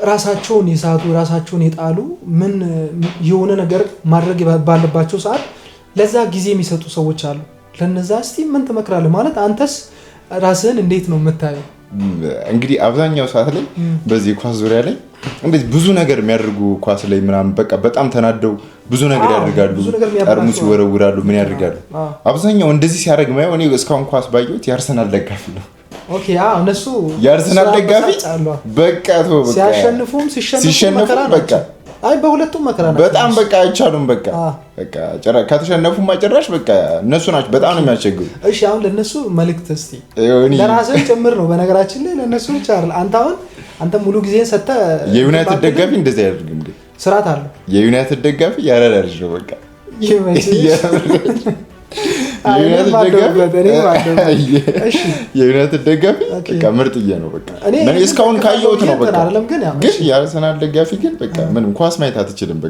ራሳቸውን የሳቱ ራሳቸውን የጣሉ ምን የሆነ ነገር ማድረግ ባለባቸው ሰዓት ለዛ ጊዜ የሚሰጡ ሰዎች አሉ። ለነዛ እስቲ ምን ትመክራለህ? ማለት አንተስ ራስህን እንዴት ነው የምታየው? እንግዲህ አብዛኛው ሰዓት ላይ በዚህ ኳስ ዙሪያ ላይ እንደዚህ ብዙ ነገር የሚያደርጉ ኳስ ላይ ምናምን በቃ በጣም ተናደው ብዙ ነገር ያደርጋሉ፣ ጠርሙስ ይወረውራሉ፣ ምን ያደርጋሉ። አብዛኛው እንደዚህ ሲያደርግ ማየው እኔ እስካሁን ኳስ ባየሁት የአርሰናል ደጋፊ ነው። ኦኬ እነሱ የአርሰናል ደጋፊ በቃ ተው በቃ ሲያሸንፉም ሲሸነፉ በቃ አይ በሁለቱም መከራ ነው በጣም በቃ አይቻሉም። በቃ ከተሸነፉማ ጭራሽ በቃ እነሱ ናቸው በጣም ነው የሚያስቸግሩ። እሺ አሁን ለነሱ መልእክት እስቲ ለራስህ ጭምር ነው በነገራችን ላይ ለነሱ ብቻ አይደል። አንተ ሙሉ ጊዜን ሰጥተህ የዩናይትድ ደጋፊ እንደዚህ ያደርግም እንዴ? ስርዓት አለው። የዩናይትድ ደጋፊ ያራዳ ልጅ ነው በቃ የዩናይትድ ደጋፊ በቃ ምርጥዬ ነው በቃ እኔ እስካሁን ካየሁት ነው በቃ። ግን የአርሰናል ደጋፊ ግን በቃ ምንም ኳስ ማየት አትችልም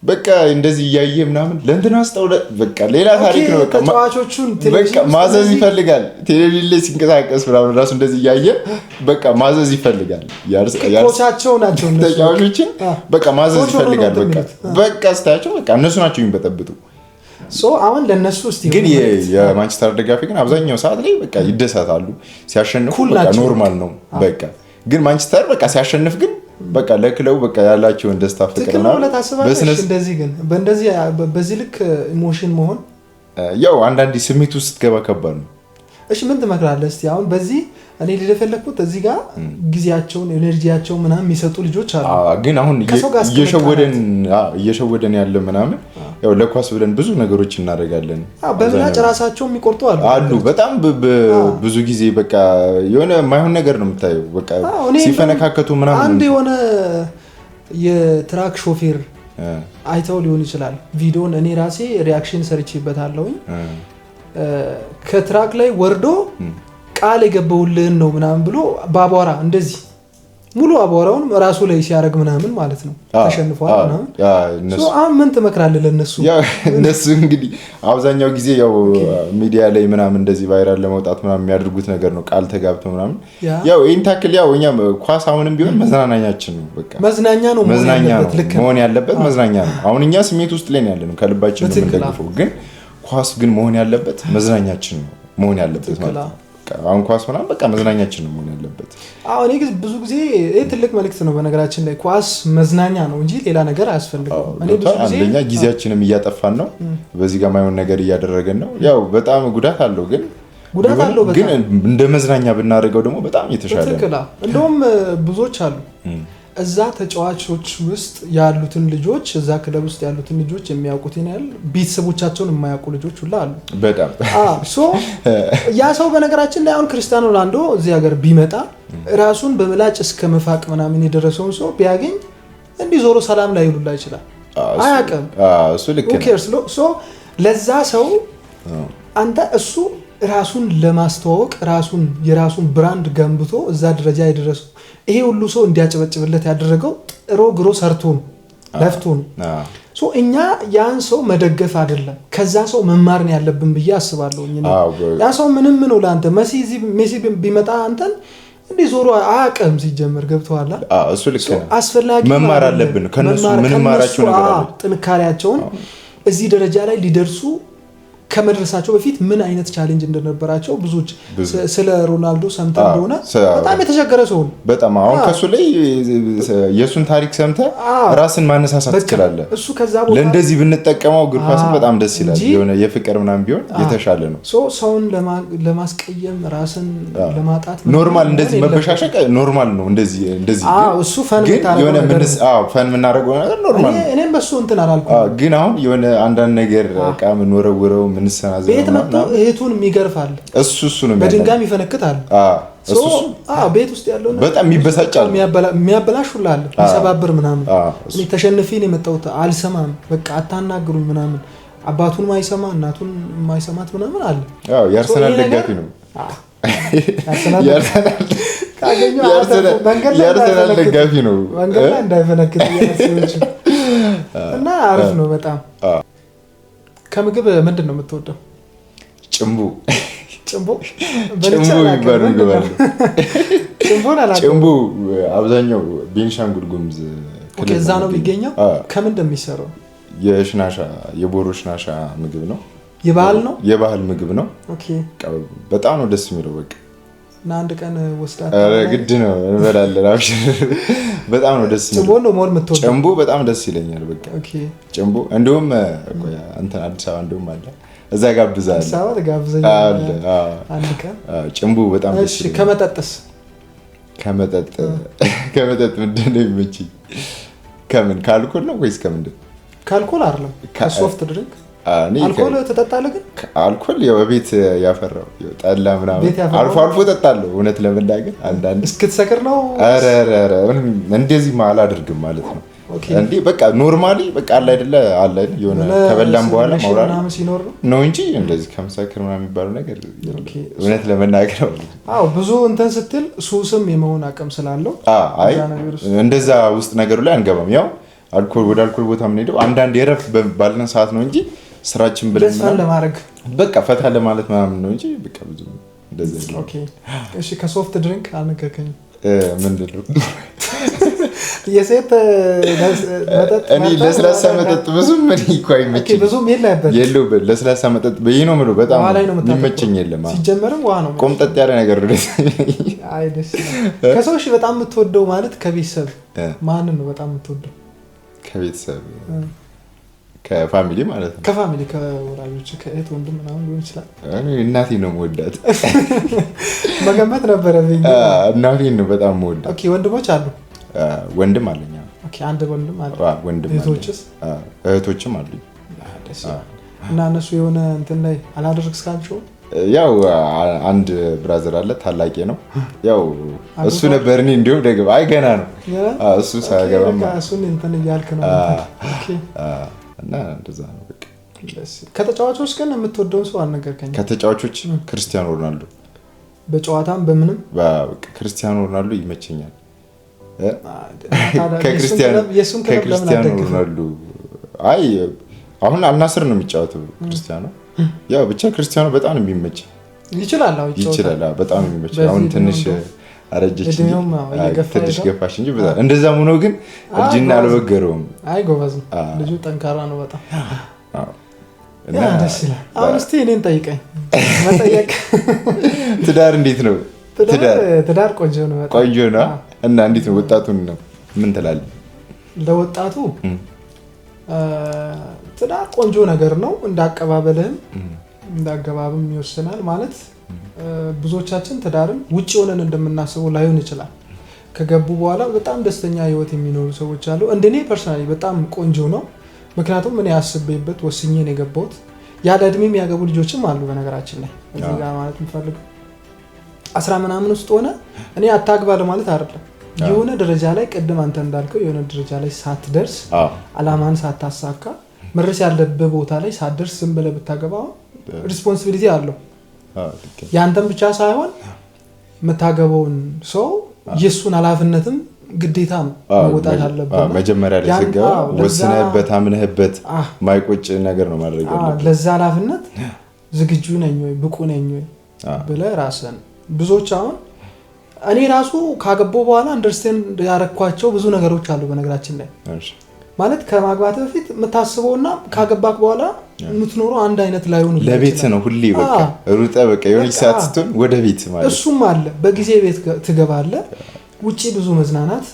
በቃ እንደዚህ እያየ ምናምን ለእንትን አስጠውለ በቃ ሌላ ታሪክ ነው በቃ ማዘዝ ይፈልጋል። ቴሌቪዥን ላይ ሲንቀሳቀስ ምናምን ራሱ እንደዚህ እያየ በቃ ማዘዝ ይፈልጋል። ኮቻቸው ናቸው ተጫዋቾችን በቃ ማዘዝ ይፈልጋል በቃ ስታያቸው በቃ እነሱ ናቸው የሚበጠብጡ። አሁን ለነሱ እስቲ ግን የማንቸስተር ደጋፊ ግን አብዛኛው ሰዓት ላይ በቃ ይደሰታሉ ሲያሸንፉ በቃ ኖርማል ነው በቃ። ግን ማንቸስተር በቃ ሲያሸንፍ ግን በቃ ለክለቡ በቃ ያላቸውን ደስታ ፍቅርና በስነስ እንደዚህ ግን በዚህ ልክ ኢሞሽን መሆን ያው አንዳንዴ ስሜት ውስጥ ገባ ከባድ ነው። እሺ ምን ትመክራለህ እስቲ? አሁን በዚህ እኔ ልፈለኩት እዚህ ጋር ጊዜያቸውን ኤነርጂያቸውን ምናምን የሚሰጡ ልጆች አሉ። ግን አሁን እየሸወደን ያለ ምናምን ያው ለኳስ ብለን ብዙ ነገሮች እናደርጋለን። በምላጭ ራሳቸው የሚቆርጡ አሉ በጣም ብዙ ጊዜ በቃ የሆነ የማይሆን ነገር ነው የምታየው በቃ ሲፈነካከቱ ምናምን። አንድ የሆነ የትራክ ሾፌር አይተው ሊሆን ይችላል ቪዲዮን እኔ ራሴ ሪአክሽን ሰርቼበታለሁኝ። ከትራክ ላይ ወርዶ ቃል የገባውልህን ነው ምናምን ብሎ በአቧራ እንደዚህ ሙሉ አቧራውን ራሱ ላይ ሲያደርግ ምናምን ማለት ነው ተሸንፏል ምናምን። አሁን ምን ትመክራለህ ለነሱ? እነሱ እንግዲህ አብዛኛው ጊዜ ያው ሚዲያ ላይ ምናምን እንደዚህ ቫይራል ለመውጣት ምናምን የሚያደርጉት ነገር ነው ቃል ተጋብተው ምናምን። ያው ይሄን ታክል ያው እኛም ኳስ አሁንም ቢሆን መዝናኛችን ነው በቃ መዝናኛ ነው መሆን ያለበት መዝናኛ ነው። አሁን እኛ ስሜት ውስጥ ላይ ያለነው ከልባችን ነው የምንደግፈው። ግን ኳስ ግን መሆን ያለበት መዝናኛችን ነው መሆን ያለበት ማለት ነው። አሁን ኳስ ምናምን በቃ መዝናኛችን ነው መሆን ያለበት። እኔ ግን ብዙ ጊዜ ትልቅ መልእክት ነው በነገራችን ላይ ኳስ መዝናኛ ነው እንጂ ሌላ ነገር አያስፈልግም። እኔ ብዙ ጊዜ አንደኛ ጊዜያችንም እያጠፋን ነው በዚህ ጋር ማይሆን ነገር እያደረገን ነው። ያው በጣም ጉዳት አለው ግን እንደ መዝናኛ ብናደርገው ደግሞ በጣም የተሻለ ነው። እንደውም ብዙዎች አሉ እዛ ተጫዋቾች ውስጥ ያሉትን ልጆች እዛ ክለብ ውስጥ ያሉትን ልጆች የሚያውቁት ይናል ቤተሰቦቻቸውን የማያውቁ ልጆች ሁላ አሉ በጣም ያ ሰው በነገራችን ላይ አሁን ክርስቲያኖ ሮናልዶ እዚህ ሀገር ቢመጣ ራሱን በመላጭ እስከ መፋቅ ምናምን የደረሰውን ሰው ቢያገኝ እንዲህ ዞሮ ሰላም ላይ ይሉላ ይችላል አያውቅም እሱ ልክ ነው። ለዛ ሰው አንተ እሱ ራሱን ለማስተዋወቅ የራሱን ብራንድ ገንብቶ እዛ ደረጃ የደረሰው ይሄ ሁሉ ሰው እንዲያጨበጭብለት ያደረገው ጥሮ ግሮ ሰርቶ ነው ለፍቶ ነው። እኛ ያን ሰው መደገፍ አይደለም ከዛ ሰው መማር ነው ያለብን ብዬ አስባለሁ። ያ ሰው ምንም ነው ለአንተ ሜሲ ቢመጣ አንተን እንዲህ ዞሮ አያውቅም ሲጀመር ገብቶሃል። እሱ ልክ ነው አስፈላጊ መማር አለብን ከነሱ ምንም ማራቸው ነገር አለ። ጥንካሬያቸውን እዚህ ደረጃ ላይ ሊደርሱ ከመድረሳቸው በፊት ምን አይነት ቻሌንጅ እንደነበራቸው ብዙዎች ስለ ሮናልዶ ሰምተው እንደሆነ በጣም የተቸገረ ሰው ነው በጣም አሁን ከሱ ላይ የሱን ታሪክ ሰምተህ ራስን ማነሳሳት ትችላለህ። እሱ ከዛ ቦታ ለእንደዚህ ብንጠቀመው እግር ኳስን በጣም ደስ ይላል። የሆነ የፍቅር ምናምን ቢሆን የተሻለ ነው። ሰውን ለማስቀየም ራስን ለማጣት ኖርማል እንደዚህ መበሻሸቅ ኖርማል ነው። እንደዚህ እሱ ፈን የምናደርገው ነገር ኖርማል ነው። እኔም በሱ እንትን አላልኩም። ግን አሁን የሆነ አንዳንድ ነገር ዕቃ የምንወረውረው ምንሰናዘው ቤት መጥቶ እህቱን የሚገርፋል እሱ ነው በድንጋይ ይፈነክታል። ቤት ውስጥ ያለው በጣም ይበሳጫል የሚያበላሹላል ይሰባብር ምናምን። እኔ ተሸንፌ ነው የመጣሁት አልሰማም በቃ አታናግሩኝ ምናምን አባቱን ማይሰማ እናቱን ማይሰማት ምናምን አለ። የአርሰናል ደጋፊ ነው የአርሰናል ደጋፊ ነው መንገድ ላይ እንዳይፈነክት እና አሪፍ ነው በጣም። ከምግብ ምንድን ነው የምትወደው? ጭምቡ ጭምቦ የሚባሉ ምግብ አለ። ጭምቦ አብዛኛው ቤንሻንጉል ጉሙዝ ክልል እዛ ነው የሚገኘው። ከምን እንደሚሰራው የሽናሻ የቦሮ ሽናሻ ምግብ ነው። የባህል ምግብ ነው። ኦኬ በጣም ነው ደስ የሚለው። በቃ እና አንድ ቀን ወስዳት ግድ ነው እንበላለን። አብሽር በጣም ነው ደስ የሚለው። ጭምቦ ነው ሞር የምትወደው? ጭምቦ በጣም ደስ ይለኛል። በቃ ኦኬ ጭምቦ እንደውም እንትን አዲስ አበባ እንደውም አለ እዛ ጋብዛለሁ። አዲስ አበባ ጋብዘኛል አንድ ቀን። ጭምቦ በጣም ደስ ይላል። እሺ ከመጠጥስ? ከመጠጥ ምንድን ነው የሚመችኝ? ከምን ከአልኮል ነው ወይስ ከምንድን? ከአልኮል አይደለም ከሶፍት ድሪንክ። አልኮል ትጠጣለህ? ግን አልኮል ያው ቤት ያፈራው ጠላ ምናምን አልፎ አልፎ እጠጣለሁ። እውነት ለመናገር አንዳንድ እስክትሰክር ነው። ኧረ እንደዚህ አላደርግም ማለት ነው። እንዴ በቃ ኖርማሊ በቃ አለ አይደለ የሆነ ከበላም በኋላ ማውራት ነው እንጂ እንደዚህ ከምሰክር ምናምን የሚባለው ነገር እውነት ለመናገር ብዙ እንትን ስትል ሱስም የመሆን አቅም ስላለው እንደዛ ውስጥ ነገሩ ላይ አንገባም። ያው ወደ አልኮል ቦታ የምንሄደው አንዳንድ የረፍት ባለን ሰዓት ነው እንጂ ስራችን ብለን ለማድረግ በቃ ፈታ ለማለት ምናምን ነው እንጂ በቃ ብዙ እንደዛ። ኦኬ እሺ ከሶፍት ድሪንክ አልነገርከኝም። ምንድን ነው የሴት መጠጥ? እኔ ለስላሳ መጠጥ ብዙም ምን አይመችኝም። ብዙም የለውበት ለስላሳ መጠጥ በይ ነው የምለው። በጣም የሚመቸኝ የለም። ሲጀመርም ውሃ ነው ቆምጠጥ ያለ ነገር ነው። አይ ደስ ከሰው እሺ በጣም የምትወደው ማለት ከቤተሰብ ማንን ነው በጣም የምትወደው? ከቤተሰብ ከፋሚሊ ማለት ነው። ከፋሚሊ ከወላጆች ከእህት ወንድም ምናምን ሊሆን ይችላል። እኔ እናቴ ነው የምወዳት። መገመት ነበረብኝ። እናቴ ነው በጣም የምወዳት። ኦኬ ወንድሞች አሉ? ወንድም አለኝ። ኦኬ አንድ ወንድም አለ። ወንድም እህቶችስ? እህቶችም አሉኝ። እና እነሱ የሆነ እንትን ላይ አላደረግስካቸው? ያው አንድ ብራዘር አለ ታላቄ ነው። ያው እሱ ነበር እኔ እንዲሁም ደግሞ አይ ገና ነው እሱ ሳያገባም እሱን እንትን እያልክ ነው። ኦኬ እና እንደዛ ነው በቃ። ከተጫዋቾች ግን የምትወደውን ሰው አልነገርከኝም። ከተጫዋቾች ክርስቲያኖ ሮናልዶ። በጨዋታም በምንም በቃ ክርስቲያኖ ሮናልዶ ይመቸኛል። ከክርስቲያኖ ሮናልዶ አይ አሁን አልናስር ነው የሚጫወተው ክርስቲያኖ። ያው ብቻ ክርስቲያኖ በጣም ነው የሚመች። ይችላል በጣም የሚመች። አሁን ትንሽ አረጀች ትንሽ ገፋሽ እንጂ በጣም እንደዛም ሆኖ ግን እርጅና አልበገረውም። አይ ጎበዝ ልጁ ጠንካራ ነው በጣም። እና ደስ ይላል። አሁን እስቲ እኔን ጠይቀኝ። መጠየቅ ትዳር እንዴት ነው? ትዳር ቆንጆ ነው በጣም ቆንጆ ነው። እና እንዴት ነው ወጣቱን ነው ምን ትላለህ? ለወጣቱ ትዳር ቆንጆ ነገር ነው። እንዳቀባበልህም እንዳገባብም ይወስናል ማለት ብዙዎቻችን ትዳርን ውጪ ሆነን እንደምናስበው ላይሆን ይችላል። ከገቡ በኋላ በጣም ደስተኛ ህይወት የሚኖሩ ሰዎች አሉ። እንደኔ ፐርሰናሊ በጣም ቆንጆ ነው። ምክንያቱም እኔ አስቤበት ወስኜ ነው የገባሁት። ያለ እድሜ የሚያገቡ ልጆችም አሉ በነገራችን ላይ። እዚህ ጋር ማለት የምፈልገው 10 ምናምን ውስጥ ሆነ እኔ አታግባ ለማለት አይደለም። የሆነ ደረጃ ላይ ቅድም አንተ እንዳልከው የሆነ ደረጃ ላይ ሳትደርስ አላማን ሳታሳካ መድረስ ያለበት ቦታ ላይ ሳትደርስ ዝም ብለህ ብታገባ ሪስፖንሲቢሊቲ አለው። ያንተም ብቻ ሳይሆን የምታገበውን ሰው የሱን ኃላፊነትም ግዴታ መወጣት አለበት። መጀመሪያ ላይ ሲገባ ወስነህበት አምነህበት ማይቆጭ ነገር ነው ማድረግ ያለበት። ለዛ ኃላፊነት ዝግጁ ነኝ ወይ ብቁ ነኝ ወይ ብለህ ራስህን ብዙዎች አሁን እኔ ራሱ ካገባው በኋላ አንደርስታንድ ያረኳቸው ብዙ ነገሮች አሉ በነገራችን ላይ። ማለት ከማግባት በፊት የምታስበውና ካገባክ በኋላ የምትኖረው አንድ አይነት ላይሆን ይችላል። ለቤት ነው ሁሌ በቃ ሩጣ በቃ የሆነ ሰዓት ስትሆን ወደ ቤት ማለት እሱም አለ። በጊዜ ቤት ትገባለህ። ውጪ ብዙ መዝናናት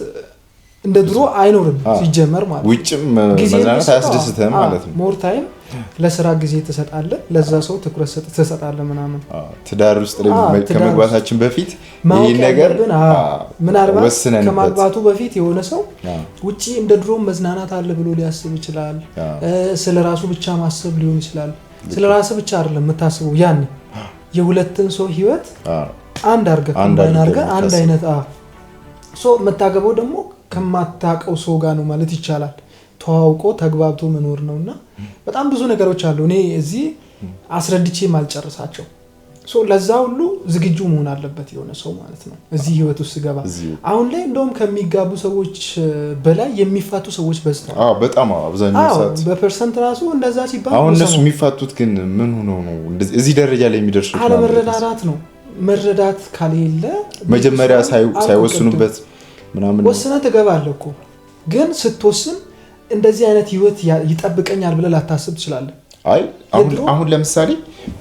እንደ ድሮ አይኖርም ሲጀመር ማለት ውጪም መዝናናት አያስደስትም ማለት ነው። ሞር ታይም ለስራ ጊዜ ትሰጣለህ፣ ለዛ ሰው ትኩረት ትሰጣለህ ምናምን። ትዳር ውስጥ ላይ ከመግባታችን በፊት ይሄን ነገር ምናልባት ከማግባቱ በፊት የሆነ ሰው ውጪ እንደ ድሮ መዝናናት አለ ብሎ ሊያስብ ይችላል። ስለራሱ ብቻ ማሰብ ሊሆን ይችላል። ስለራሱ ብቻ አይደለም የምታስበው ያን የሁለቱን ሰው ህይወት አንድ አድርገህ አንድ አይነት ሶ መታገበው ደግሞ ከማታውቀው ሰው ጋር ነው ማለት ይቻላል። ተዋውቆ ተግባብቶ መኖር ነውና በጣም ብዙ ነገሮች አሉ። እኔ እዚህ አስረድቼ ማልጨርሳቸው ለዛ ሁሉ ዝግጁ መሆን አለበት የሆነ ሰው ማለት ነው እዚህ ህይወት ውስጥ ገባ አሁን ላይ እንደውም ከሚጋቡ ሰዎች በላይ የሚፋቱ ሰዎች በዝተዋል በጣም አብዛኛው ሰዓት በፐርሰንት ራሱ እንደዛ ሲባል አሁን እነሱ የሚፋቱት ግን ምን ሆነው ነው እዚህ ደረጃ ላይ የሚደርሱት አለመረዳዳት ነው መረዳት ካሌለ መጀመሪያ ሳይወስኑበት ምናምን ወስነ ተገባለህ እኮ ግን ስትወስን እንደዚህ አይነት ህይወት ይጠብቀኛል ብለህ ላታስብ ትችላለህ አይ አሁን ለምሳሌ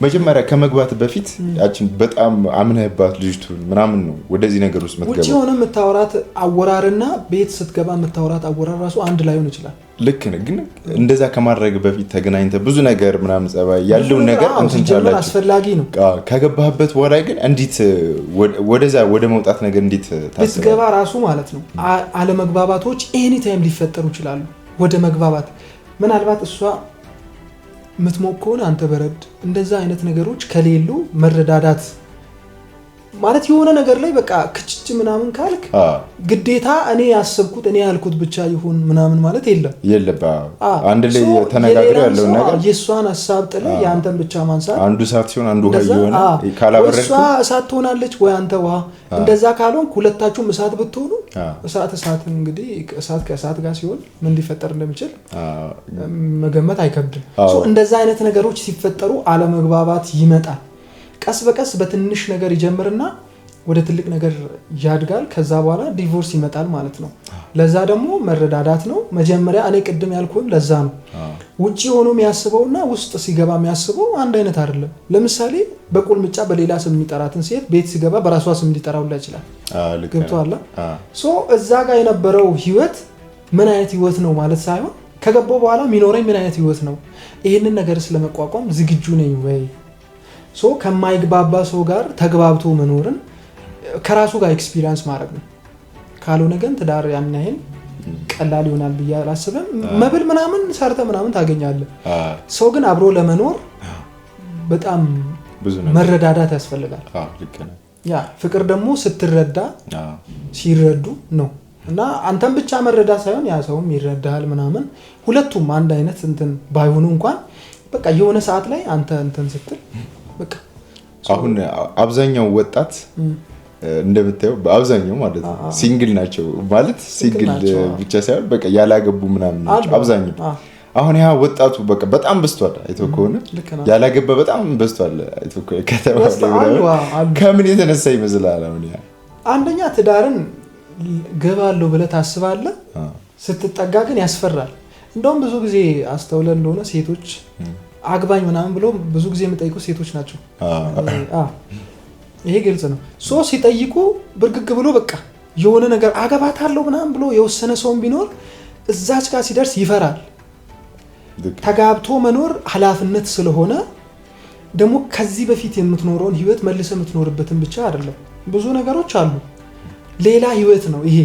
መጀመሪያ ከመግባት በፊት ያችን በጣም አምነህባት ልጅቱን ምናምን ነው ወደዚህ ነገር ውስጥ መትገባ ወጪ ሆነ መታወራት አወራርና ቤት ስትገባ መታወራት አወራር ራሱ አንድ ላይ ሆነ ይችላል ልክ ነው ግን እንደዛ ከማድረግ በፊት ተገናኝተ ብዙ ነገር ምናምን ጸባይ ያለው ነገር እንትን ታላችሁ አስፈላጊ ነው ከገባህበት በኋላ ግን እንዴት ወደዛ ወደ መውጣት ነገር እንዴት ታስባለህ ብትገባ ራሱ ማለት ነው አለመግባባቶች ኤኒ ታይም ሊፈጠሩ ይችላሉ ወደ መግባባት ምናልባት እሷ ምትሞከውን አንተ በረድ እንደዛ አይነት ነገሮች ከሌሉ መረዳዳት ማለት የሆነ ነገር ላይ በቃ ክችች ምናምን ካልክ ግዴታ እኔ ያሰብኩት እኔ ያልኩት ብቻ ይሁን ምናምን ማለት የለባ አንድ ላይ ተነጋግረው ያለው ነገር የሷን ሐሳብ ጥለ ያንተን ብቻ ማንሳት አንዱ ሰዓት ሲሆን አንዱ ውሃ ይሆን ካላበረድኩ እሷ እሳት ትሆናለች ወይ አንተ ውሃ እንደዛ ካልሆን ሁለታችሁም እሳት ብትሆኑ እሳት እንግዲህ እሳት ከእሳት ጋር ሲሆን ምን ሊፈጠር እንደሚችል መገመት አይከብድም እንደዛ አይነት ነገሮች ሲፈጠሩ አለመግባባት ይመጣል ቀስ በቀስ በትንሽ ነገር ይጀምርና ወደ ትልቅ ነገር ያድጋል ከዛ በኋላ ዲቮርስ ይመጣል ማለት ነው ለዛ ደግሞ መረዳዳት ነው መጀመሪያ እኔ ቅድም ያልኩህም ለዛ ነው ውጪ ሆኖ የሚያስበውና ውስጥ ሲገባ የሚያስበው አንድ አይነት አይደለም ለምሳሌ በቁልምጫ በሌላ ስም የሚጠራትን ሴት ቤት ሲገባ በራሷ ስም ሊጠራው ይችላል ገብቷል እዛ ጋር የነበረው ህይወት ምን አይነት ህይወት ነው ማለት ሳይሆን ከገባው በኋላ የሚኖረኝ ምን አይነት ህይወት ነው ይሄንን ነገር ስለመቋቋም ዝግጁ ነኝ ወይ ከማይግባባ ሰው ጋር ተግባብቶ መኖርን ከራሱ ጋር ኤክስፒሪየንስ ማድረግ ነው ካልሆነ ግን ትዳር ያናይን ቀላል ይሆናል ብዬ አላስብም መብል ምናምን ሰርተ ምናምን ታገኛለህ ሰው ግን አብሮ ለመኖር በጣም መረዳዳት ያስፈልጋል ልክ ነው ያ ፍቅር ደግሞ ስትረዳ ሲረዱ ነው እና አንተም ብቻ መረዳት ሳይሆን ያ ሰውም ይረዳል ምናምን ሁለቱም አንድ አይነት እንትን ባይሆኑ እንኳን በቃ የሆነ ሰዓት ላይ አንተ እንትን ስትል በቃ አሁን አብዛኛው ወጣት እንደምታየው በአብዛኛው ማለት ነው ሲንግል ናቸው ማለት ሲንግል ብቻ ሳይሆን በቃ ያላገቡ ምናምን ናቸው አብዛኛው አሁን ያ ወጣቱ በቃ በጣም በዝቷል አይተው ከሆነ ያላገባ በጣም በዝቷል አይተው ከተባለ ከምን የተነሳ ይመስላል አሁን ያ አንደኛ ትዳርን ገባለው ብለ ታስባለህ ስትጠጋ ግን ያስፈራል እንደውም ብዙ ጊዜ አስተውለን እንደሆነ ሴቶች አግባኝ ምናምን ብሎ ብዙ ጊዜ የሚጠይቁ ሴቶች ናቸው ይሄ ግልጽ ነው ሲጠይቁ ብርግግ ብሎ በቃ የሆነ ነገር አገባታለሁ ምናምን ብሎ የወሰነ ሰው ቢኖር እዛች ጋር ሲደርስ ይፈራል ተጋብቶ መኖር ኃላፊነት ስለሆነ ደግሞ ከዚህ በፊት የምትኖረውን ህይወት መልሰ የምትኖርበትን ብቻ አይደለም ብዙ ነገሮች አሉ ሌላ ህይወት ነው ይሄ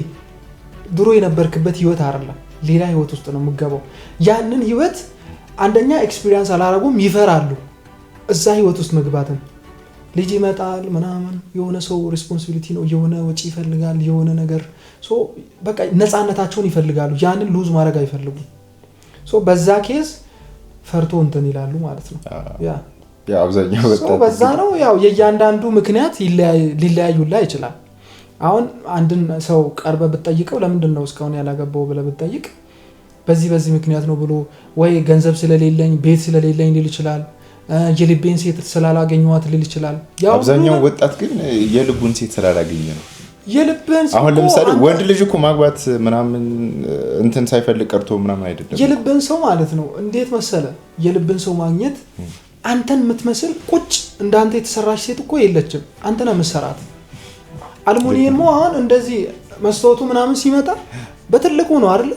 ድሮ የነበርክበት ህይወት አይደለም ሌላ ህይወት ውስጥ ነው የምገባው ያንን ህይወት አንደኛ ኤክስፒሪየንስ አላረጉም ይፈራሉ እዛ ህይወት ውስጥ መግባትን ልጅ ይመጣል ምናምን የሆነ ሰው ሪስፖንሲቢሊቲ ነው የሆነ ወጪ ይፈልጋል የሆነ ነገር በቃ ነፃነታቸውን ይፈልጋሉ ያንን ሉዝ ማድረግ አይፈልጉም በዛ ኬዝ ፈርቶ እንትን ይላሉ ማለት ነው ያ አብዛኛው ወጣት በዛ ነው ያው የእያንዳንዱ ምክንያት ሊለያዩላ ይችላል አሁን አንድን ሰው ቀርበ ብትጠይቀው ለምንድን ነው እስካሁን ያላገባው ብለ ብትጠይቅ በዚህ ምክንያት ነው ብሎ ወይ ገንዘብ ስለሌለኝ ቤት ስለሌለኝ ሊል ይችላል የልቤን ሴት ስላላገኘዋት ሊል ይችላል አብዛኛው ወጣት ግን የልቡን ሴት ስላላገኘ ነው የልብን አሁን ለምሳሌ ወንድ ልጅ እኮ ማግባት ምናምን እንትን ሳይፈልግ ቀርቶ ምናምን አይደለም የልብን ሰው ማለት ነው እንዴት መሰለ የልብን ሰው ማግኘት አንተን የምትመስል ቁጭ እንዳንተ የተሰራች ሴት እኮ የለችም አንተ ነህ መስራት አልሙኒየም አሁን እንደዚህ መስታወቱ ምናምን ሲመጣ በትልቁ ነው አይደል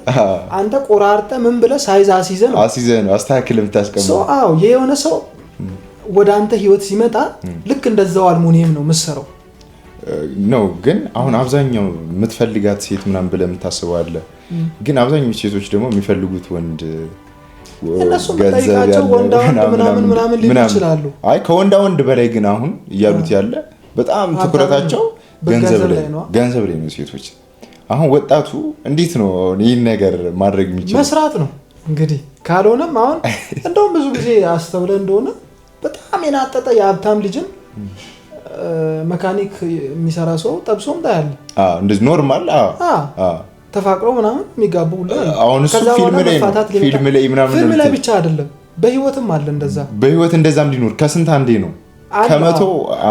አንተ ቆራርጠ ምን ብለ ሳይዝ አሲዘን አስተካክል ብታስቀምጥ የሆነ ሰው ወደ አንተ ህይወት ሲመጣ ልክ እንደዛው አልሙኒየም ነው መስራው ነው ግን አሁን አብዛኛው የምትፈልጋት ሴት ምናምን ብለ የምታስበው አለ ግን አብዛኛው ሴቶች ደግሞ የሚፈልጉት ወንድ ገንዘብ ምናምን ሊሉ ይችላሉ አይ ከወንድ በላይ ግን አሁን እያሉት ያለ በጣም ትኩረታቸው ገንዘብ ላይ ነው ሴቶች አሁን ወጣቱ እንዴት ነው ይሄን ነገር ማድረግ የሚችል መስራት ነው እንግዲህ ካልሆነም አሁን እንደውም ብዙ ጊዜ አስተውለ እንደሆነ በጣም የናጠጠ የሀብታም ልጅን መካኒክ የሚሰራ ሰው ጠብሶም ታያለህ እንደዚህ ኖርማል ተፋቅረው ምናምን የሚጋቡ ሁሉ አሁን እሱ ፊልም ላይ ምናምን ፊልም ላይ ብቻ አይደለም በህይወትም አለ እንደዛ በህይወት እንደዛም ሊኖር ከስንት አንዴ ነው ከመቶ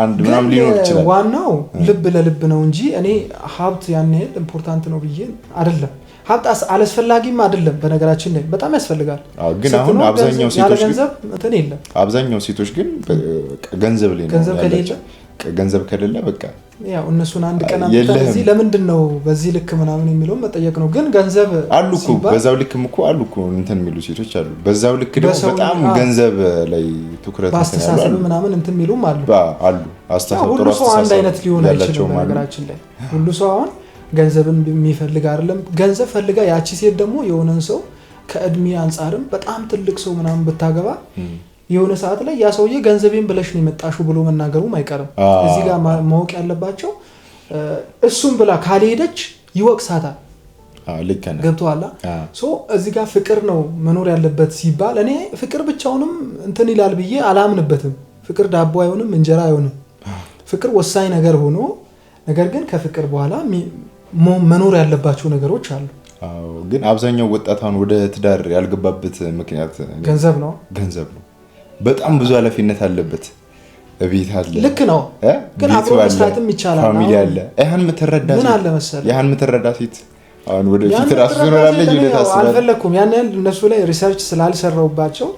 አንድ ምናምን ሊኖር ይችላል ዋናው ልብ ለልብ ነው እንጂ እኔ ሀብት ያን ያህል ኢምፖርታንት ነው ብዬ አይደለም ሀብት አላስፈላጊም አይደለም በነገራችን ላይ በጣም ያስፈልጋል ግን አሁን አብዛኛው ሴቶች ገንዘብ እንትን የለም አብዛኛው ሴቶች ግን ገንዘብ ላይ ነው ገንዘብ ከሌለ በቃ ያው እነሱን አንድ ቀን አምጥተው ለምንድን ነው በዚህ ልክ ምናምን የሚለው መጠየቅ ነው ግን ገንዘብ አሉ እኮ በዛው ልክም እኮ አሉ እኮ እንትን የሚሉ ሴቶች አሉ በዛው ልክ ደግሞ በጣም ገንዘብ ላይ ትኩረት አስተሳሰብ ምናምን እንትን የሚሉም አሉ አስተሳሰብ ሁሉ ሰው አንድ አይነት ሊሆን አይችልም ነገራችን ላይ ሁሉ ሰው አሁን ገንዘብን የሚፈልግ አይደለም ገንዘብ ፈልጋ ያቺ ሴት ደግሞ የሆነን ሰው ከእድሜ አንፃርም በጣም ትልቅ ሰው ምናምን ብታገባ የሆነ ሰዓት ላይ ያ ሰውዬ ገንዘቤን ብለሽ ነው የመጣሽው ብሎ መናገሩም አይቀርም እዚህ ጋር ማወቅ ያለባቸው እሱም ብላ ካልሄደች ይወቅሳታል ልክ ነህ ገብቶሃል ሶ እዚህ ጋር ፍቅር ነው መኖር ያለበት ሲባል እኔ ፍቅር ብቻውንም እንትን ይላል ብዬ አላምንበትም ፍቅር ዳቦ አይሆንም እንጀራ አይሆንም ፍቅር ወሳኝ ነገር ሆኖ ነገር ግን ከፍቅር በኋላ መኖር ያለባቸው ነገሮች አሉ ግን አብዛኛው ወጣታን ወደ ትዳር ያልገባበት ምክንያት ገንዘብ ነው በጣም ብዙ ኃላፊነት አለበት እቤት አለ ልክ ነው ግን አብሮ መስራትም ይቻላል ፋሚሊ አለ ያን ምትረዳ ሴት አሁን ወደ ፊት ራሱ ዞራለች ወደ ታስባለ አልፈለኩም ያን እነሱ ላይ ሪሰርች ስላልሰራውባቸው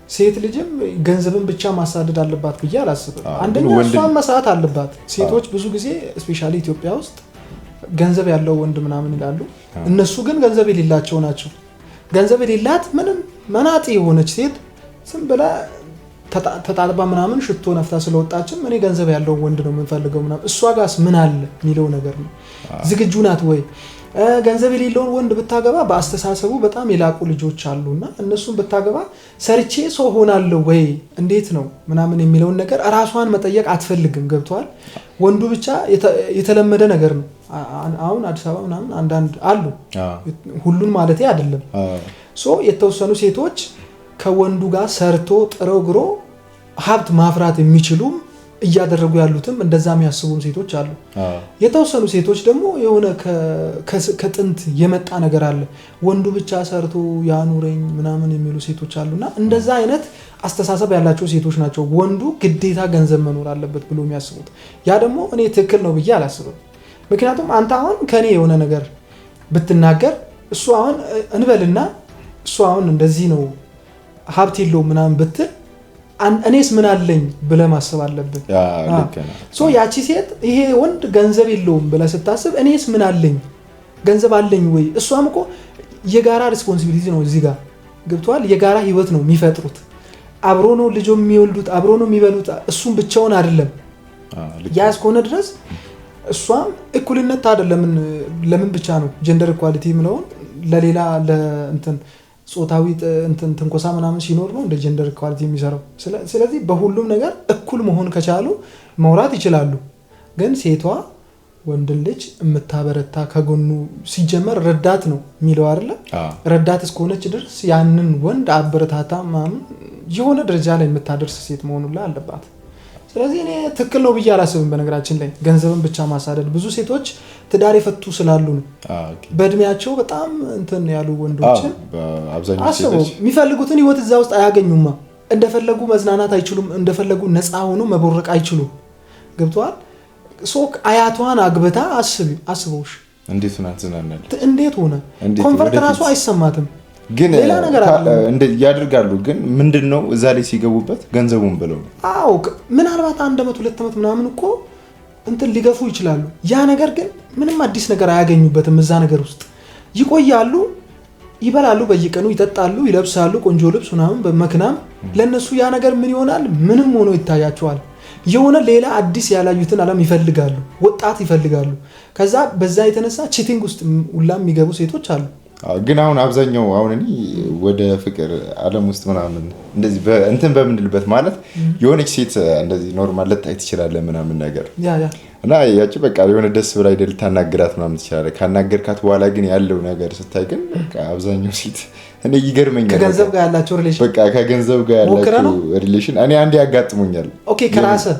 ሴት ልጅም ገንዘብን ብቻ ማሳደድ አለባት ብዬ አላስብም አንደኛ እሷን መስራት አለባት ሴቶች ብዙ ጊዜ ስፔሻሊ ኢትዮጵያ ውስጥ ገንዘብ ያለው ወንድ ምናምን ይላሉ እነሱ ግን ገንዘብ የሌላቸው ናቸው ገንዘብ የሌላት ምንም መናጢ የሆነች ሴት ዝም ብላ ተጣጣባ ምናምን ሽቶ ነፍታ ስለወጣችም እኔ ገንዘብ ያለው ወንድ ነው የምፈልገው ምናምን እሷ ጋርስ ምን አለ የሚለው ነገር ነው ዝግጁ ናት ወይ ገንዘብ የሌለውን ወንድ ብታገባ በአስተሳሰቡ በጣም የላቁ ልጆች አሉና እነሱን ብታገባ ሰርቼ ሰው ሆናለሁ ወይ እንዴት ነው ምናምን የሚለውን ነገር ራሷን መጠየቅ አትፈልግም ገብቷል ወንዱ ብቻ የተለመደ ነገር ነው አሁን አዲስ አበባ ምናምን አንዳንድ አሉ ሁሉን ማለት አይደለም ሶ የተወሰኑ ሴቶች ከወንዱ ጋር ሰርቶ ጥረው ግሮ ሀብት ማፍራት የሚችሉ እያደረጉ ያሉትም እንደዛ የሚያስቡም ሴቶች አሉ የተወሰኑ ሴቶች ደግሞ የሆነ ከጥንት የመጣ ነገር አለ ወንዱ ብቻ ሰርቶ ያኑረኝ ምናምን የሚሉ ሴቶች አሉና እንደዛ አይነት አስተሳሰብ ያላቸው ሴቶች ናቸው ወንዱ ግዴታ ገንዘብ መኖር አለበት ብሎ የሚያስቡት ያ ደግሞ እኔ ትክክል ነው ብዬ አላስብም ምክንያቱም አንተ አሁን ከኔ የሆነ ነገር ብትናገር እሱ አሁን እንበልና እሱ አሁን እንደዚህ ነው ሀብት የለው ምናምን ብትል እኔስ ምን አለኝ ብለህ ማሰብ አለብህ ሶ ያቺ ሴት ይሄ ወንድ ገንዘብ የለውም ብለህ ስታስብ እኔስ ምን አለኝ ገንዘብ አለኝ ወይ እሷም እኮ የጋራ ሪስፖንሲቢሊቲ ነው እዚህ ጋር ገብቷል የጋራ ህይወት ነው የሚፈጥሩት አብሮ ነው ልጅ የሚወልዱት አብሮ ነው የሚበሉት እሱም ብቻውን አይደለም ያስ ኮነ ድረስ እሷም እኩልነት አይደለም ለምን ብቻ ነው ጀንደር ኢኳሊቲ ምለው ለሌላ ለእንትን ጾታዊ እንትን ተንኮሳ ምናምን ሲኖር ነው እንደ ጀንደር ኢኳሊቲ የሚሰራው ስለዚህ በሁሉም ነገር እኩል መሆን ከቻሉ ማውራት ይችላሉ ግን ሴቷ ወንድን ልጅ የምታበረታ ከጎኑ ሲጀመር ረዳት ነው የሚለው አይደለ ረዳት እስከሆነች ድረስ ያንን ወንድ አበረታታ ምናምን የሆነ ደረጃ ላይ የምታደርስ ሴት መሆኑን ላይ አለባት ስለዚህ እኔ ትክክል ነው ብዬ አላስብም በነገራችን ላይ ገንዘብን ብቻ ማሳደድ ብዙ ሴቶች ትዳር የፈቱ ስላሉ ነው በእድሜያቸው በጣም እንትን ያሉ ወንዶችን አብዛኛው ሴቶች የሚፈልጉትን ህይወት እዛ ውስጥ አያገኙማ እንደፈለጉ መዝናናት አይችሉም እንደፈለጉ ነፃ ሆኖ መቦረቅ አይችሉም ገብቷል ሶክ አያቷን አግብታ አስበውሽ እንዴት ሆነ አትዝናናል እንዴት ሆነ ኮንፈርት ራሱ አይሰማትም ግን እንደ ያደርጋሉ ግን ምንድነው እዛ ላይ ሲገቡበት ገንዘቡን ብለው አው ምናልባት 1 አመት 2 አመት ምናምን እኮ እንትን ሊገፉ ይችላሉ ያ ነገር ግን ምንም አዲስ ነገር አያገኙበትም እዛ ነገር ውስጥ ይቆያሉ ይበላሉ በየቀኑ ይጠጣሉ ይለብሳሉ ቆንጆ ልብስ ምናምን በመክናም ለነሱ ያ ነገር ምን ይሆናል ምንም ሆኖ ይታያቸዋል የሆነ ሌላ አዲስ ያላዩትን ዓለም ይፈልጋሉ ወጣት ይፈልጋሉ ከዛ በዛ የተነሳ ቺቲንግ ውስጥ ሁላም የሚገቡ ሴቶች አሉ ግን አሁን አብዛኛው አሁን እኔ ወደ ፍቅር ዓለም ውስጥ ምናምን እንደዚህ እንትን በምንልበት ማለት የሆነች ሴት እንደዚህ ኖርማል ልታይ ትችላለህ ምናምን ነገር እና ያቺ በቃ የሆነ ደስ ብላ አይደል ታናግራት ምናምን ትችላለህ። ካናገርካት በኋላ ግን ያለው ነገር ስታይ ግን በቃ አብዛኛው ሴት እኔ ይገርመኛል ከገንዘብ ጋር ያላቸው ሪሌሽን በቃ ከገንዘብ ጋር ያላቸው ሪሌሽን እኔ አንዴ ያጋጥሙኛል። ኦኬ ከራስህ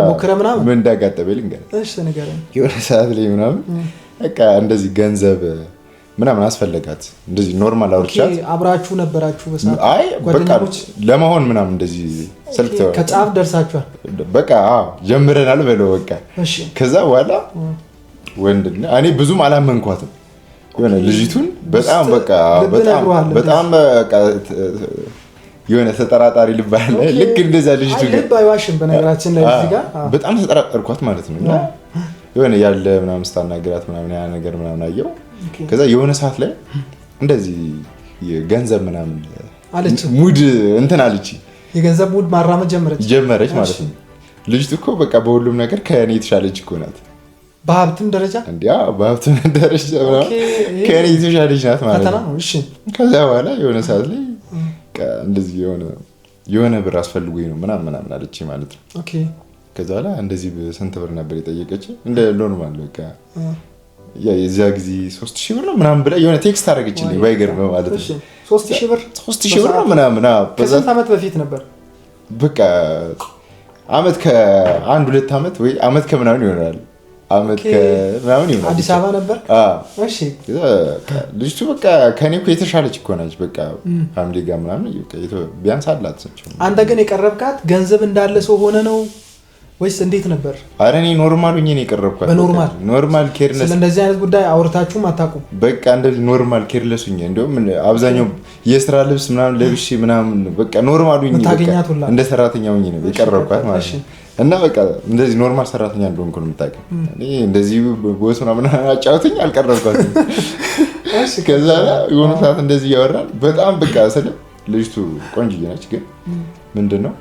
ሞክረህ ምናምን ምን እንዳጋጠመኝ ልንገርህ። እሺ ንገረኝ። የሆነ ሰዓት ላይ ምናምን በቃ እንደዚህ ገንዘብ ምናምን አስፈለጋት እንደዚህ ኖርማል አውርቻት። አብራችሁ ነበራችሁ በሰዓት? አይ በቃ ለመሆን ምናምን እንደዚህ ስልክ ተወው ከጫፍ ደርሳችኋል? በቃ ጀምረናል በለው በቃ። እሺ ከዛ በኋላ ወንድና እኔ ብዙም አላመንኳትም የሆነ ልጅቱን በጣም በቃ በጣም በቃ የሆነ ተጠራጣሪ ልባል ልክ እንደዛ ልጅቱ ግን ልብ አይዋሽም በነገራችን ላይ እዚህ ጋር በጣም ተጠራጠርኳት ማለት ነው። እና የሆነ ያለ ምናምን ስታናግራት ምናምን ያ ነገር ምናምን አየው። ከዛ የሆነ ሰዓት ላይ እንደዚህ የገንዘብ ምናምን አለች ሙድ እንትን አለች የገንዘብ ሙድ ማራመድ ጀመረች ማለት ነው። ልጅቱ እኮ በቃ በሁሉም ነገር ከእኔ የተሻለች እኮ ናት። በሀብትም ደረጃ እንዲያ በሀብትም ደረጃ ከእኔ የተሻለች ናት ማለት ነው። እሺ ከዛ በኋላ የሆነ ሰዓት ላይ እንደዚህ የሆነ ብር አስፈልጎኝ ነው ምናምን አለች ማለት ነው። ኦኬ ከዛ በኋላ እንደዚህ ስንት ብር ነበር የጠየቀች እንደ ኖርማል በቃ የዛ ጊዜ 3000 ብር ነው ምናምን ብላ የሆነ ቴክስት አደረገችልኝ ባይገርም ማለት ነው። 3000 ብር ነው ምናምን ከስንት ዓመት በፊት ነበር? በቃ አመት ከአንድ 2 ዓመት ወይ አመት ከምናምን ይሆናል። አመት ከምናምን ይሆናል። አዲስ አበባ ነበር? እሺ ልጅቱ በቃ ከኔ እኮ የተሻለች እኮ ነች። በቃ ፋሚሊ ጋር ምናምን ቢያንስ አላት። አንተ ግን የቀረብካት ገንዘብ እንዳለ ሰው ሆነ ነው ወይስ እንዴት ነበር? አረ እኔ ኖርማል ሆኜ ነው የቀረብኳት። ኖርማል ኬርለስ ስለ እንደዚህ አይነት ጉዳይ አውርታችሁም አታውቁም? በቃ እንደዚህ ኖርማል ኬርለስ ሆኜ እንደውም አብዛኛው የስራ ልብስ ምናምን ለብሼ ምናምን በቃ ኖርማል ሆኜ እንደ ሰራተኛ ሆኜ ነው የቀረብኳት ማለት ነው። እና በቃ እንደዚህ ኖርማል ሰራተኛ እንደሆንኩ ነው የምታውቀው። እኔ እንደዚህ ቦስ ምናምን አጫውተኝ አልቀረብኳትም። ከዛ የሆነ ሰዓት እንደዚህ ያወራል በጣም በቃ ስለ ልጅቱ ቆንጆ ነች ግን ምንድነው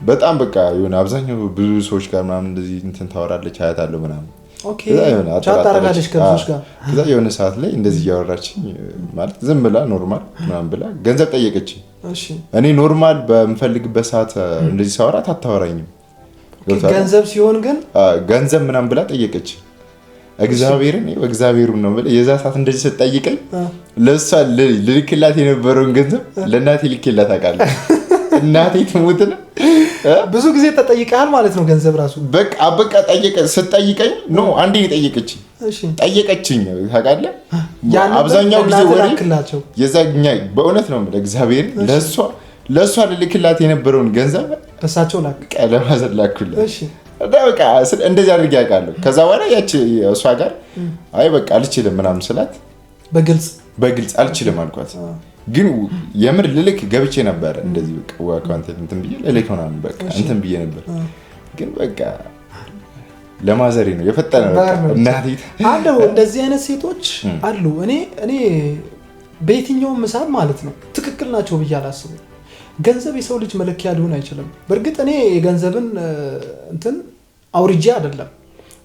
በጣም በቃ የሆነ አብዛኛው ብዙ ሰዎች ጋር ምናምን እንደዚህ እንትን ታወራለች አያታለሁ ምናምን። ኦኬ ታጣራለች ከሰዎች ጋር። ከዛ የሆነ ሰዓት ላይ እንደዚህ ያወራችኝ ማለት ዝም ብላ ኖርማል ምናምን ብላ ገንዘብ ጠየቀችኝ። እሺ እኔ ኖርማል በምፈልግበት ሰዓት እንደዚህ ሳወራት አታወራኝም። ገንዘብ ሲሆን ግን ገንዘብ ምናምን ብላ ጠየቀች። እግዚአብሔርን ነው ብለ የዛ ሰዓት እንደዚህ ስትጠይቀኝ ለሷ ልልክላት የነበረውን ገንዘብ ለእናቴ ልክላት አውቃለሁ። እናቴ ትሙት ነው ብዙ ጊዜ ተጠይቀሃል ማለት ነው ገንዘብ ራሱ? በቃ ስትጠይቀኝ ነው አንዴ የጠየቀችኝ። እሺ ጠየቀችኝ ታውቃለህ። አብዛኛው ጊዜ ወሬ የዛኛ በእውነት ነው እግዚአብሔር ለሷ ልልክላት የነበረውን ገንዘብ ለሳቸው ላክ ለማዘር ላኩልኝ። እሺ በቃ እንደዚህ አድርጌ አውቃለሁ። ከዛ በኋላ ያቺ እሷ ጋር አይ በቃ አልችልም ምናምን ስላት በግልጽ አልችልም አልኳት። ግን የምር ልልክ ገብቼ ነበር እንደዚህ በቃ አካውንት እንትን ብዬ ልልክ ምናምን በቃ እንትን ብዬ ነበር። ግን በቃ ለማዘሬ ነው የፈጠነ በቃ እናቴ አሉ እንደዚህ አይነት ሴቶች አሉ። እኔ በየትኛውም ምሳብ ማለት ነው ትክክል ናቸው ብዬ አላስብም። ገንዘብ የሰው ልጅ መለኪያ ሊሆን አይችልም። በእርግጥ እኔ የገንዘብን እንትን አውርጄ አይደለም።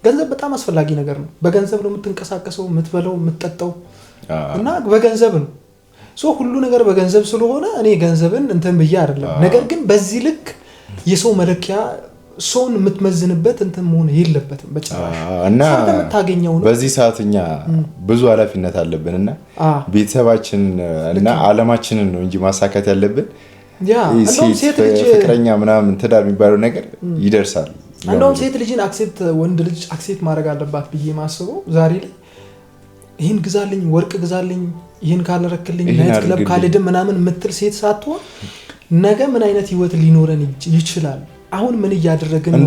ገንዘብ በጣም አስፈላጊ ነገር ነው። በገንዘብ ነው የምትንቀሳቀሰው፣ የምትበለው፣ የምትጠጣው እና በገንዘብ ነው ሁሉ ነገር በገንዘብ ስለሆነ እኔ ገንዘብን እንትን ብዬ አይደለም። ነገር ግን በዚህ ልክ የሰው መለኪያ ሰውን የምትመዝንበት እንትን መሆን የለበትም በጭራሽ። እና በዚህ ሰዓትኛ ብዙ ኃላፊነት አለብንና ቤተሰባችን እና ዓለማችንን ነው እንጂ ማሳካት ያለብን ሴት ፍቅረኛ ምናምን ትዳር የሚባለው ነገር ይደርሳል። እንደውም ሴት ልጅን ወንድ ልጅ አክሴፕት ማድረግ አለባት ብዬ ማስበው ዛሬ ላይ ይህን ግዛልኝ፣ ወርቅ ግዛልኝ፣ ይህን ካላረክልኝ ናይት ክለብ ካልሄድን ምናምን የምትል ሴት ሳትሆን ነገ ምን አይነት ህይወት ሊኖረን ይችላል፣ አሁን ምን እያደረግን ነው፣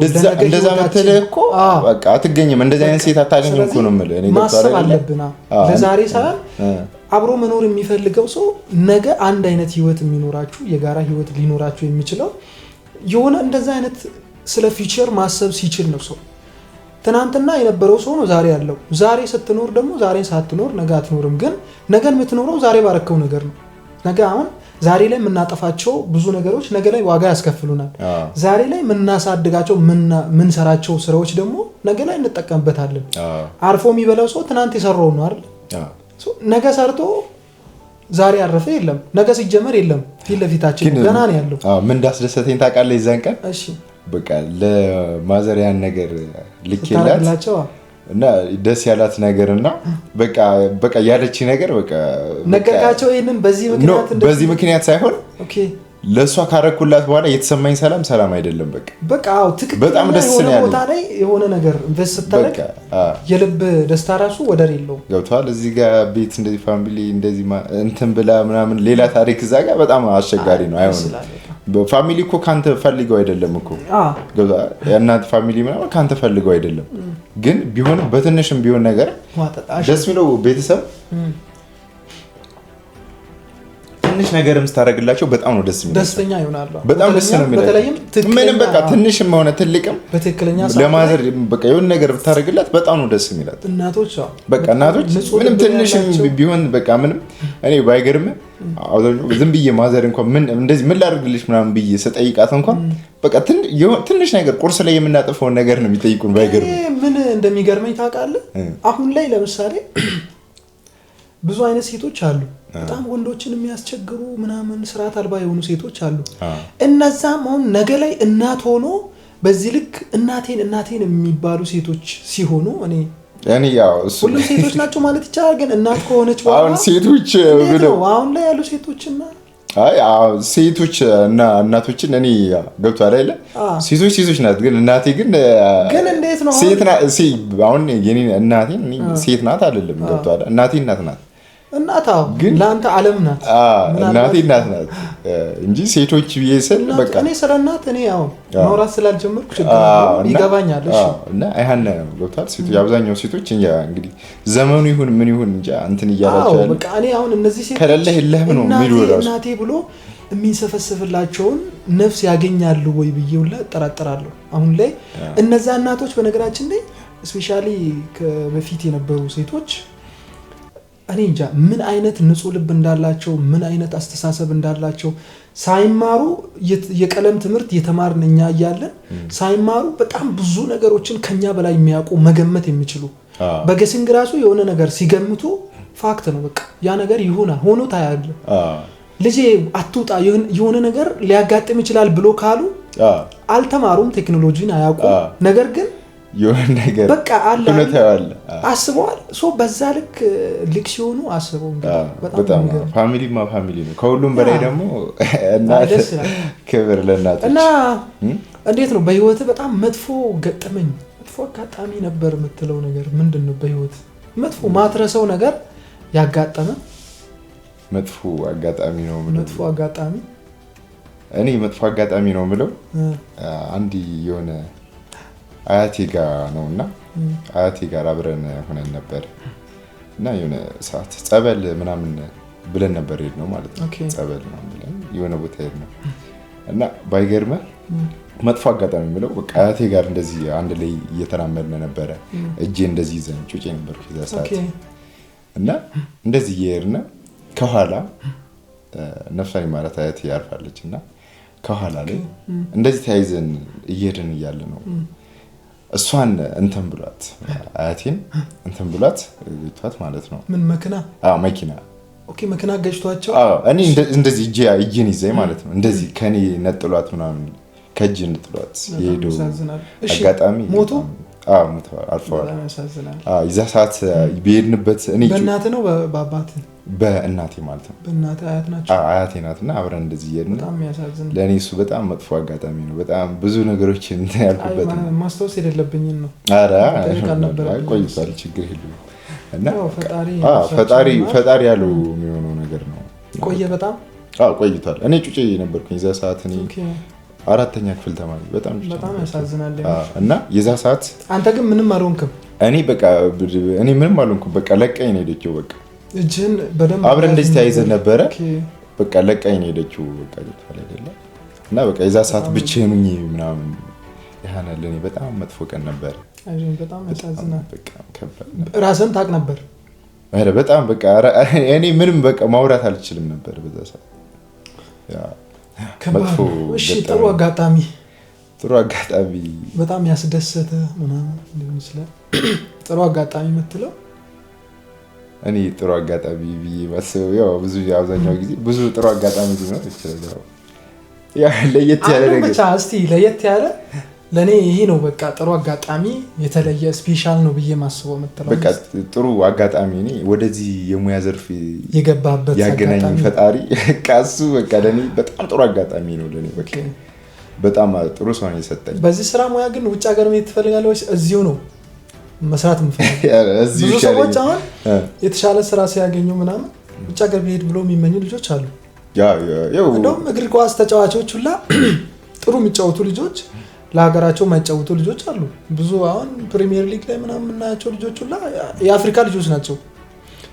እንደዛ መተለህ እኮ በቃ አትገኝም። እንደዚህ አይነት ሴት አታገኝም እኮ ነው የምልህ። እኔ ማሰብ አለብና ለዛሬ ሳይሆን አብሮ መኖር የሚፈልገው ሰው ነገ አንድ አይነት ህይወት የሚኖራችሁ የጋራ ህይወት ሊኖራችሁ የሚችለው የሆነ እንደዛ አይነት ስለ ፊውቸር ማሰብ ሲችል ነው ሰው። ትናንትና የነበረው ሰው ነው ዛሬ ያለው። ዛሬ ስትኖር ደግሞ ዛሬን ሳትኖር ነገ አትኖርም። ግን ነገን የምትኖረው ዛሬ ባረከው ነገር ነው። ነገ አሁን ዛሬ ላይ የምናጠፋቸው ብዙ ነገሮች ነገ ላይ ዋጋ ያስከፍሉናል። ዛሬ ላይ የምናሳድጋቸው የምንሰራቸው ስራዎች ደግሞ ነገ ላይ እንጠቀምበታለን። አርፎ የሚበላው ሰው ትናንት የሰራው ነው አይደል? ነገ ሰርቶ ዛሬ ያረፈ የለም። ነገ ሲጀመር የለም፣ ፊት ለፊታችን ገና ነው ያለው። ምን እንዳስደሰተኝ ታውቃለህ? ይዛን ቀን በቃ ለማዘሪያን ነገር ልኬላት እና ደስ ያላት ነገርና በቃ ያለች ነገር በቃ ነገርካቸው ይሄንን በዚህ ምክንያት ሳይሆን ለሷ ካረኩላት በኋላ የተሰማኝ ሰላም አይደለም በቃ አው በጣም ደስ ነው ቦታ ላይ የሆነ ነገር ኢንቨስት ስታደርግ የልብ ደስታ ራሱ ወደር የለው ገብቷል እዚህ ጋር ቤት እንደዚህ ፋሚሊ እንደዚህ እንትን ብላ ምናምን ሌላ ታሪክ እዛ ጋር በጣም አስቸጋሪ ነው አይሆንም ፋሚሊ እኮ ካንተ ፈልገው አይደለም እኮ ገብቷል የእናት ፋሚሊ ምናምን ካንተ ፈልገው አይደለም ግን ቢሆንም በትንሽም ቢሆን ነገር ደስ የሚለው ቤተሰብ ትንሽ ነገርም ስታረግላቸው በጣም ነው ደስ የሚለው ደስተኛ ይሆናሉ በጣም ደስ ነው የሚለው ምንም በቃ ትንሽም ሆነ ትልቅም በትክክለኛ ለማዘር በቃ የሆነ ነገር ብታረግላት በጣም ነው ደስ የሚላት እናቶች በቃ እናቶች ምንም ትንሽም ቢሆን በቃ ምንም እኔ ባይገርም ዝም ብዬ ማዘር እንኳን ምን ላድርግልሽ ምናምን ብዬ ስጠይቃት እንኳን በቃ ትንሽ ነገር ቁርስ ላይ የምናጠፈውን ነገር ነው የሚጠይቁን ባይገርም ምን እንደሚገርመኝ ታውቃለህ አሁን ላይ ለምሳሌ ብዙ አይነት ሴቶች አሉ በጣም ወንዶችን የሚያስቸግሩ ምናምን ስርዓት አልባ የሆኑ ሴቶች አሉ እነዛም አሁን ነገ ላይ እናት ሆኖ በዚህ ልክ እናቴን የሚባሉ ሴቶች ሲሆኑ እኔ ያው ሁሉም ሴቶች ናቸው ማለት ይቻላል ግን እናት ከሆነች በኋላ አሁን ሴቶች ብለው አሁን ላይ ያሉ ሴቶችና ሴቶች እና እናቶችን እኔ ገብቷል አይደል ሴቶች ናት ግን እናቴ ግን እንዴት ነው ሴት ናት አሁን የኔ እናቴ ሴት ናት አይደለም ገብቷል እናቴ እናት ናት እናታው ለአንተ ዓለም ናት እናቴ እናት ናት እንጂ ሴቶች ይሰል በቃ እኔ ስለናት እኔ ያው ማውራት ስላልጀመርኩ ችግር ይገባኛል እሺ እና አይሃነ ገብቷል ሴቶች አብዛኛው ሴቶች እንግዲህ ዘመኑ ይሁን ምን ይሁን እንጂ እንትን እያላቸው ያለ በቃ እኔ አሁን እነዚህ ሴቶች ከለለ የለህም ነው የሚሉ ራሱ እናቴ ብሎ የሚንሰፈስፍላቸውን ነፍስ ያገኛሉ ወይ ብዬውላ ተጠራጥራለሁ አሁን ላይ እነዛ እናቶች በነገራችን ላይ ስፔሻሊ በፊት የነበሩ ሴቶች እኔ እንጃ ምን አይነት ንጹህ ልብ እንዳላቸው ምን አይነት አስተሳሰብ እንዳላቸው ሳይማሩ የቀለም ትምህርት የተማርን እኛ እያለን ሳይማሩ በጣም ብዙ ነገሮችን ከኛ በላይ የሚያውቁ መገመት የሚችሉ በገሲንግ ራሱ የሆነ ነገር ሲገምቱ ፋክት ነው በቃ ያ ነገር ይሆናል ሆኖ ታያለ ልጄ አትውጣ የሆነ ነገር ሊያጋጥም ይችላል ብሎ ካሉ አልተማሩም ቴክኖሎጂን አያውቁ ነገር ግን የሆነ ነገር በቃ አለ አስበዋል በዛ ልክ ሲሆኑ አስበው በጣም ፋሚሊ ነው ከሁሉም በላይ ደግሞ እናት ክብር ለእናቶች እና እንዴት ነው በህይወት በጣም መጥፎ ገጠመኝ መጥፎ አጋጣሚ ነበር የምትለው ነገር ምንድነው በህይወት መጥፎ ማትረሰው ነገር ያጋጠመ መጥፎ አጋጣሚ ነው መጥፎ አጋጣሚ እኔ መጥፎ አጋጣሚ ነው ምለው አንዲ የሆነ አያቴ ጋር ነውና አያቴ ጋር አብረን ሆነን ነበር እና የሆነ ሰዓት ጸበል ምናምን ብለን ነበር ነው ማለት ነው ጸበል ምናምን ብለን የሆነ ቦታ ነው እና ባይገርም መጥፎ አጋጣሚ ምለው በቃ አያቴ ጋር እንደዚህ አንድ ላይ እየተራመድን ነበር እጄ እንደዚህ ይዘን ጩጬ ነበር ከዛ ሰዓት እና እንደዚህ እየሄድን ከኋላ ነፍሳዊ ማለት አያቴ ያርፋለችና ከኋላ ላይ እንደዚህ ተያይዘን እየሄድን እያለ ነው እሷን እንትን ብሏት አያቴን እንትን ብሏት ልቷት ማለት ነው ምን መኪና መኪና መኪና ገጭቷቸው እኔ እንደዚህ እጄን ይዘኝ ማለት ነው እንደዚህ ከኔ ነጥሏት ምናምን ከእጅ ነጥሏት ሄዶ አጋጣሚ ሞቱ አልፈዋል ይዛ ሰዓት በሄድንበት እኔ በእናት ነው በአባት በእናቴ ማለት ነው በእናት አያት ናቸው አያቴ ናትና አብረን እንደዚህ እየሄድን በጣም ያሳዝን ለኔ እሱ በጣም መጥፎ አጋጣሚ ነው በጣም ብዙ ነገሮች እንትን ያልኩበት ነው ማስተዋወስ የሌለብኝ ነው ኧረ ቆይቷል ችግር የለውም እና ፈጣሪ ያለው የሚሆነው ነገር ነው ቆየ በጣም ቆይቷል እኔ ጩጬ ነበርኩኝ የዛ ሰዓት እኔ አራተኛ ክፍል ተማሪ በጣም ያሳዝናል እና የዛ ሰዓት አንተ ግን ምንም አልሆንክም እኔ ምንም አልሆንኩም በቃ ለቀኝ ነው ሄደችው በቃ እጅን በደንብ አብረን እንደዚህ ተያይዘን ነበረ በቃ ለቀኝ ነው ሄደችው በቃ ይተፋል አይደለ እና በቃ የዛ ሰዓት ብቻዬን ምናምን ያህናል እኔ በጣም መጥፎ ቀን ነበር አይዞህ በጣም ያሳዝናል በቃ ከበደ ራስን ታቅ ነበር በጣም በቃ እኔ ምንም በቃ ማውራት አልችልም ነበር በዛ ሰዓት መጥፎ እሺ ጥሩ አጋጣሚ በጣም ያስደሰተ ምናምን ሊሆን ይችላል ጥሩ አጋጣሚ የምትለው እኔ ጥሩ አጋጣሚ ብዬ ማስበው ያው ብዙ አብዛኛው ጊዜ ብዙ ጥሩ አጋጣሚ ሊኖር ይችላል ያ ለየት ያለ ነገር ብቻ እስቲ ለየት ያለ ለኔ ይሄ ነው በቃ ጥሩ አጋጣሚ የተለየ ስፔሻል ነው ብዬ ማስበው መጥተው በቃ ጥሩ አጋጣሚ እኔ ወደዚህ የሙያ ዘርፍ የገባበት ያገናኝ ፈጣሪ ቃሱ በቃ ለኔ በጣም ጥሩ አጋጣሚ ነው ለኔ በቃ በጣም ጥሩ ሰው ነው የሰጠኝ። በዚህ ስራ ሙያ ግን ውጭ ሀገር መሄድ ትፈልጋለህ ወይስ እዚሁ ነው መስራት የምፈልገው? ብዙ ሰዎች አሁን የተሻለ ስራ ሲያገኙ ምናምን ውጭ ሀገር መሄድ ብሎ የሚመኙ ልጆች አሉ። እንደውም እግር ኳስ ተጫዋቾች ሁላ ጥሩ የሚጫወቱ ልጆች ለሀገራቸው የማይጫወቱ ልጆች አሉ። ብዙ አሁን ፕሪሚየር ሊግ ላይ ምናምን የምናያቸው ልጆች ሁላ የአፍሪካ ልጆች ናቸው።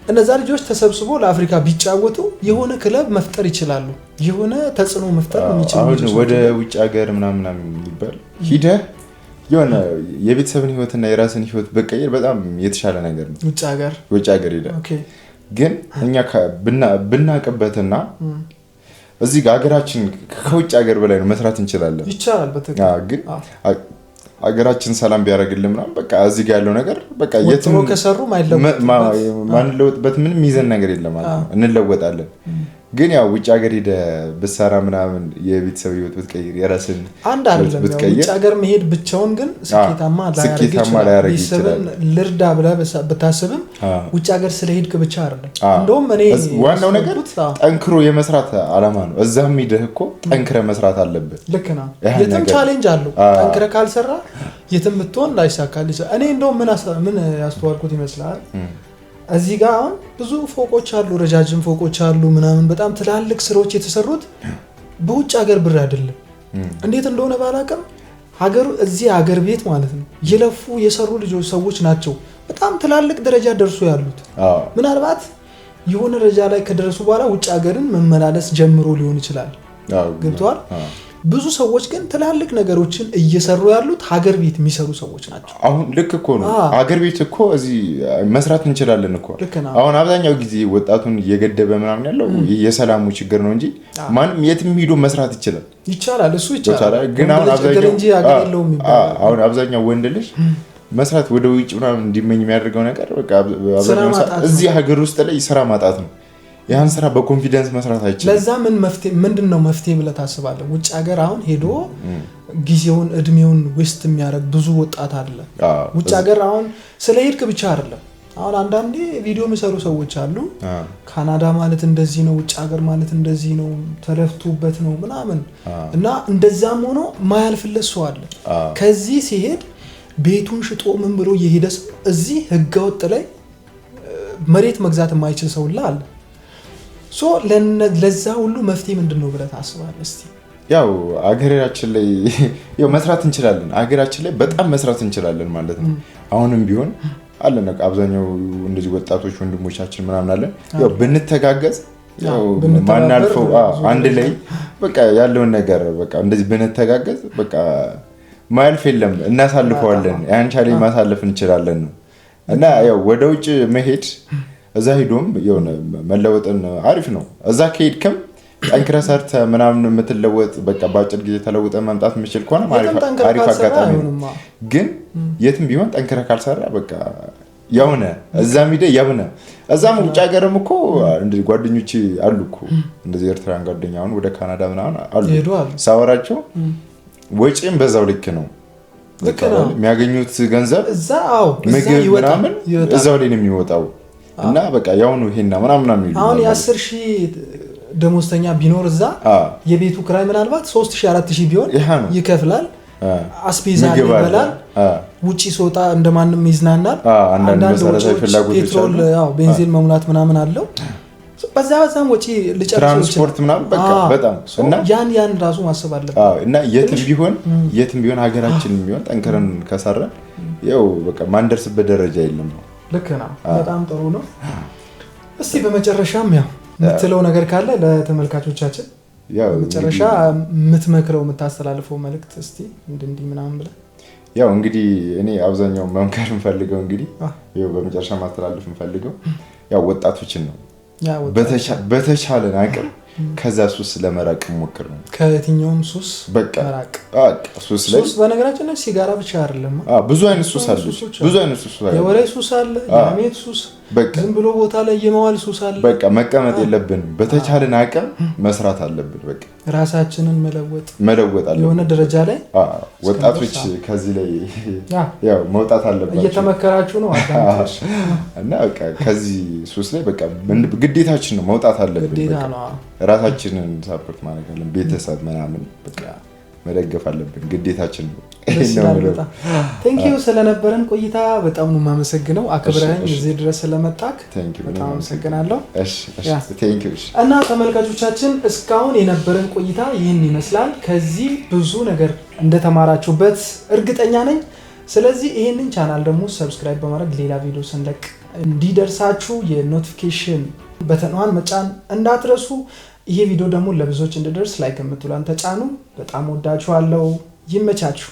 እነዛ ልጆች ተሰብስቦ ለአፍሪካ ቢጫወቱ የሆነ ክለብ መፍጠር ይችላሉ። የሆነ ተጽዕኖ መፍጠር የሚችሉ አሁን ወደ ውጭ ሀገር ምናምን ይባል ሂደህ የሆነ የቤተሰብን ህይወትና የራስን ህይወት በቀየር በጣም የተሻለ ነገር ነው ውጭ ሀገር ሄደህ። ግን እኛ ብናቀበትና እዚህ ጋር ሀገራችን ከውጭ ሀገር በላይ ነው መስራት እንችላለን ይቻላል በትክክል። ግን ሀገራችን ሰላም ቢያደርግልን ምናምን በቃ እዚህ ጋር ያለው ነገር በቃ የትም ከሰሩ ማንለወጥበት ምንም ይዘን ነገር የለም ማለት ነው። እንለወጣለን ግን ያው ውጭ ሀገር ሄደ ብትሰራ ምናምን የቤተሰብ ህይወት ብትቀይር የራስን አንድ አይደለም ውጭ ሀገር መሄድ ብቻውን ግን ስኬታማ ላያደርግ ይችላል። ልርዳ ብለህ ብታስብም ውጭ ሀገር ስለሄድክ ብቻ አይደለም። እንደውም እኔ ዋናው ነገር ጠንክሮ የመስራት አላማ ነው። እዛም ሄደህ እኮ ጠንክረህ መስራት አለብህ። ልክ ነው። የትም ቻሌንጅ አለው። ጠንክረህ ካልሰራ የትም ብትሆን ላይሳካልህ ይችላል። እኔ እንደውም ምን ያስተዋልኩት ይመስላል እዚህ ጋር አሁን ብዙ ፎቆች አሉ፣ ረጃጅም ፎቆች አሉ ምናምን በጣም ትላልቅ ስራዎች የተሰሩት በውጭ ሀገር ብር አይደለም። እንዴት እንደሆነ ባላቀም እዚህ ሀገር ቤት ማለት ነው የለፉ የሰሩ ልጆች ሰዎች ናቸው በጣም ትላልቅ ደረጃ ደርሶ ያሉት። ምናልባት የሆነ ደረጃ ላይ ከደረሱ በኋላ ውጭ ሀገርን መመላለስ ጀምሮ ሊሆን ይችላል። ገብቷል። ብዙ ሰዎች ግን ትላልቅ ነገሮችን እየሰሩ ያሉት ሀገር ቤት የሚሰሩ ሰዎች ናቸው። አሁን ልክ እኮ ነው። ሀገር ቤት እኮ እዚህ መስራት እንችላለን እኮ። አሁን አብዛኛው ጊዜ ወጣቱን እየገደበ ምናምን ያለው የሰላሙ ችግር ነው እንጂ ማንም የትም ሄዶ መስራት ይችላል። እሱ ይችላል። ግን አሁን አብዛኛው ወንድ ልጅ መስራት ወደ ውጭ ምናምን እንዲመኝ የሚያደርገው ነገር በቃ አብዛኛው እዚህ ሀገር ውስጥ ላይ ስራ ማጣት ነው። ያን ስራ በኮንፊደንስ መስራት አይችልም። ለዛ ምንድነው መፍትሄ ብለህ ታስባለህ? ውጭ ሀገር አሁን ሄዶ ጊዜውን እድሜውን ዌስት የሚያደርግ ብዙ ወጣት አለ። ውጭ ሀገር አሁን ስለሄድክ ብቻ አይደለም። አሁን አንዳንዴ ቪዲዮ የሚሰሩ ሰዎች አሉ። ካናዳ ማለት እንደዚህ ነው፣ ውጭ ሀገር ማለት እንደዚህ ነው፣ ተለፍቶበት ነው ምናምን እና እንደዛም ሆኖ ማያልፍለት ሰው አለ። ከዚህ ሲሄድ ቤቱን ሽጦ ምን ብሎ የሄደ ሰው እዚህ ህገወጥ ላይ መሬት መግዛት የማይችል ሰው አለ። ለዛ ሁሉ መፍትሄ ምንድነው ብለህ ታስባለህ? እስቲ ያው አገራችን ላይ ያው መስራት እንችላለን። አገራችን ላይ በጣም መስራት እንችላለን ማለት ነው። አሁንም ቢሆን አለን አብዛኛው እንደዚህ ወጣቶች ወንድሞቻችን ምናምን አለን። ያው ብንተጋገዝ ያው ማናልፈው አንድ ላይ በቃ ያለውን ነገር በቃ እንደዚህ ብንተጋገዝ በቃ ማያልፍ የለም እናሳልፈዋለን። ያን ቻሌንጅ ማሳለፍ እንችላለን ነው እና ያው ወደ ውጭ መሄድ እዛ ሄዶም የሆነ መለወጥን አሪፍ ነው። እዛ ከሄድክም ጠንክረህ ሰርተህ ምናምን የምትለወጥ በቃ በአጭር ጊዜ ተለውጠህ መምጣት የምችል ከሆነ አሪፍ አጋጣሚ ነው። ግን የትም ቢሆን ጠንክረህ ካልሰራ በቃ ያውነ እዛም ሄደህ ያብነ እዛም ውጭ ሀገርም እኮ እንደዚህ ጓደኞቼ አሉ እኮ እንደዚህ ኤርትራን ጓደኛ አሁን ወደ ካናዳ ምናምን አሉ ሳወራቸው ወጪም በዛው ልክ ነው። የሚያገኙት ገንዘብ ምግብ ምናምን እዛው ላይ ነው የሚወጣው እና በቃ ያው ነው ይሄና ምናምን የሚሉ አሁን የ10,000 ደሞዝተኛ ቢኖር እዛ የቤቱ ክራይ ምናልባት 3,000 4,000 ቢሆን ይከፍላል። አስፔዛ ይበላል። ውጪ ሶጣ እንደማንም ይዝናናል። አንዳንድ ፔትሮል ቤንዚን መሙላት ምናምን አለው። በዛም ወጪ ልጨርሰው ትራንስፖርት ምናምን በቃ በጣም እና ያን ራሱ ማሰብ አለበት። እና የትም ቢሆን ሀገራችን ቢሆን ጠንከረን ከሰራን ያው በቃ ማንደርስበት ደረጃ የለም ነው። ልክ ነው። በጣም ጥሩ ነው። እስቲ በመጨረሻም ያው የምትለው ነገር ካለ ለተመልካቾቻችን ያው በመጨረሻ የምትመክረው የምታስተላልፈው መልእክት እስቲ እንዲህ ምናምን ብለህ ያው እንግዲህ እኔ አብዛኛው መምከር እንፈልገው እንግዲህ ያው በመጨረሻ ማስተላለፍ እንፈልገው ያው ወጣቶችን ነው በተቻለን አቅም ከዛ ሱስ ለመራቅ ሞክር ነው። ከየትኛውም ሱስ መራቅ ሱስ በነገራችን ላይ ሲጋራ ብቻ አይደለም። ብዙ አይነት ሱስ አለ። የወሬ ሱስ አለ፣ የሜት ሱስ፣ ዝም ብሎ ቦታ ላይ የመዋል ሱስ አለ። በቃ መቀመጥ የለብንም። በተቻለን አቅም መስራት አለብን። በቃ ራሳችንን መለወጥ አለብን። የሆነ ደረጃ ላይ ወጣቶች ከዚህ ላይ ያው መውጣት አለባቸው። እየተመከራችሁ ነው አዳምጦች እና በቃ ከዚህ ሱስ ላይ በቃ ግዴታችን ነው መውጣት አለብን። ግዴታ ነው። ራሳችንን ሳፖርት ማድረግ አለብን። ቤተሰብ ምናምን በቃ መደገፍ አለብን። ግዴታችን ነው። ቴንኪዩ ስለነበረን ቆይታ በጣም ነው የማመሰግነው። አክብረኸኝ እዚህ ድረስ ስለመጣክ በጣም አመሰግናለሁ። እና ተመልካቾቻችን እስካሁን የነበረን ቆይታ ይህን ይመስላል። ከዚህ ብዙ ነገር እንደተማራችሁበት እርግጠኛ ነኝ። ስለዚህ ይህንን ቻናል ደግሞ ሰብስክራይብ በማድረግ ሌላ ቪዲዮ ስንለቅ እንዲደርሳችሁ የኖቲፊኬሽን በተኗን መጫን እንዳትረሱ። ይሄ ቪዲዮ ደግሞ ለብዙዎች እንዲደርስ ላይክ የምትሉን ተጫኑ። በጣም ወዳችኋለሁ። ይመቻችሁ።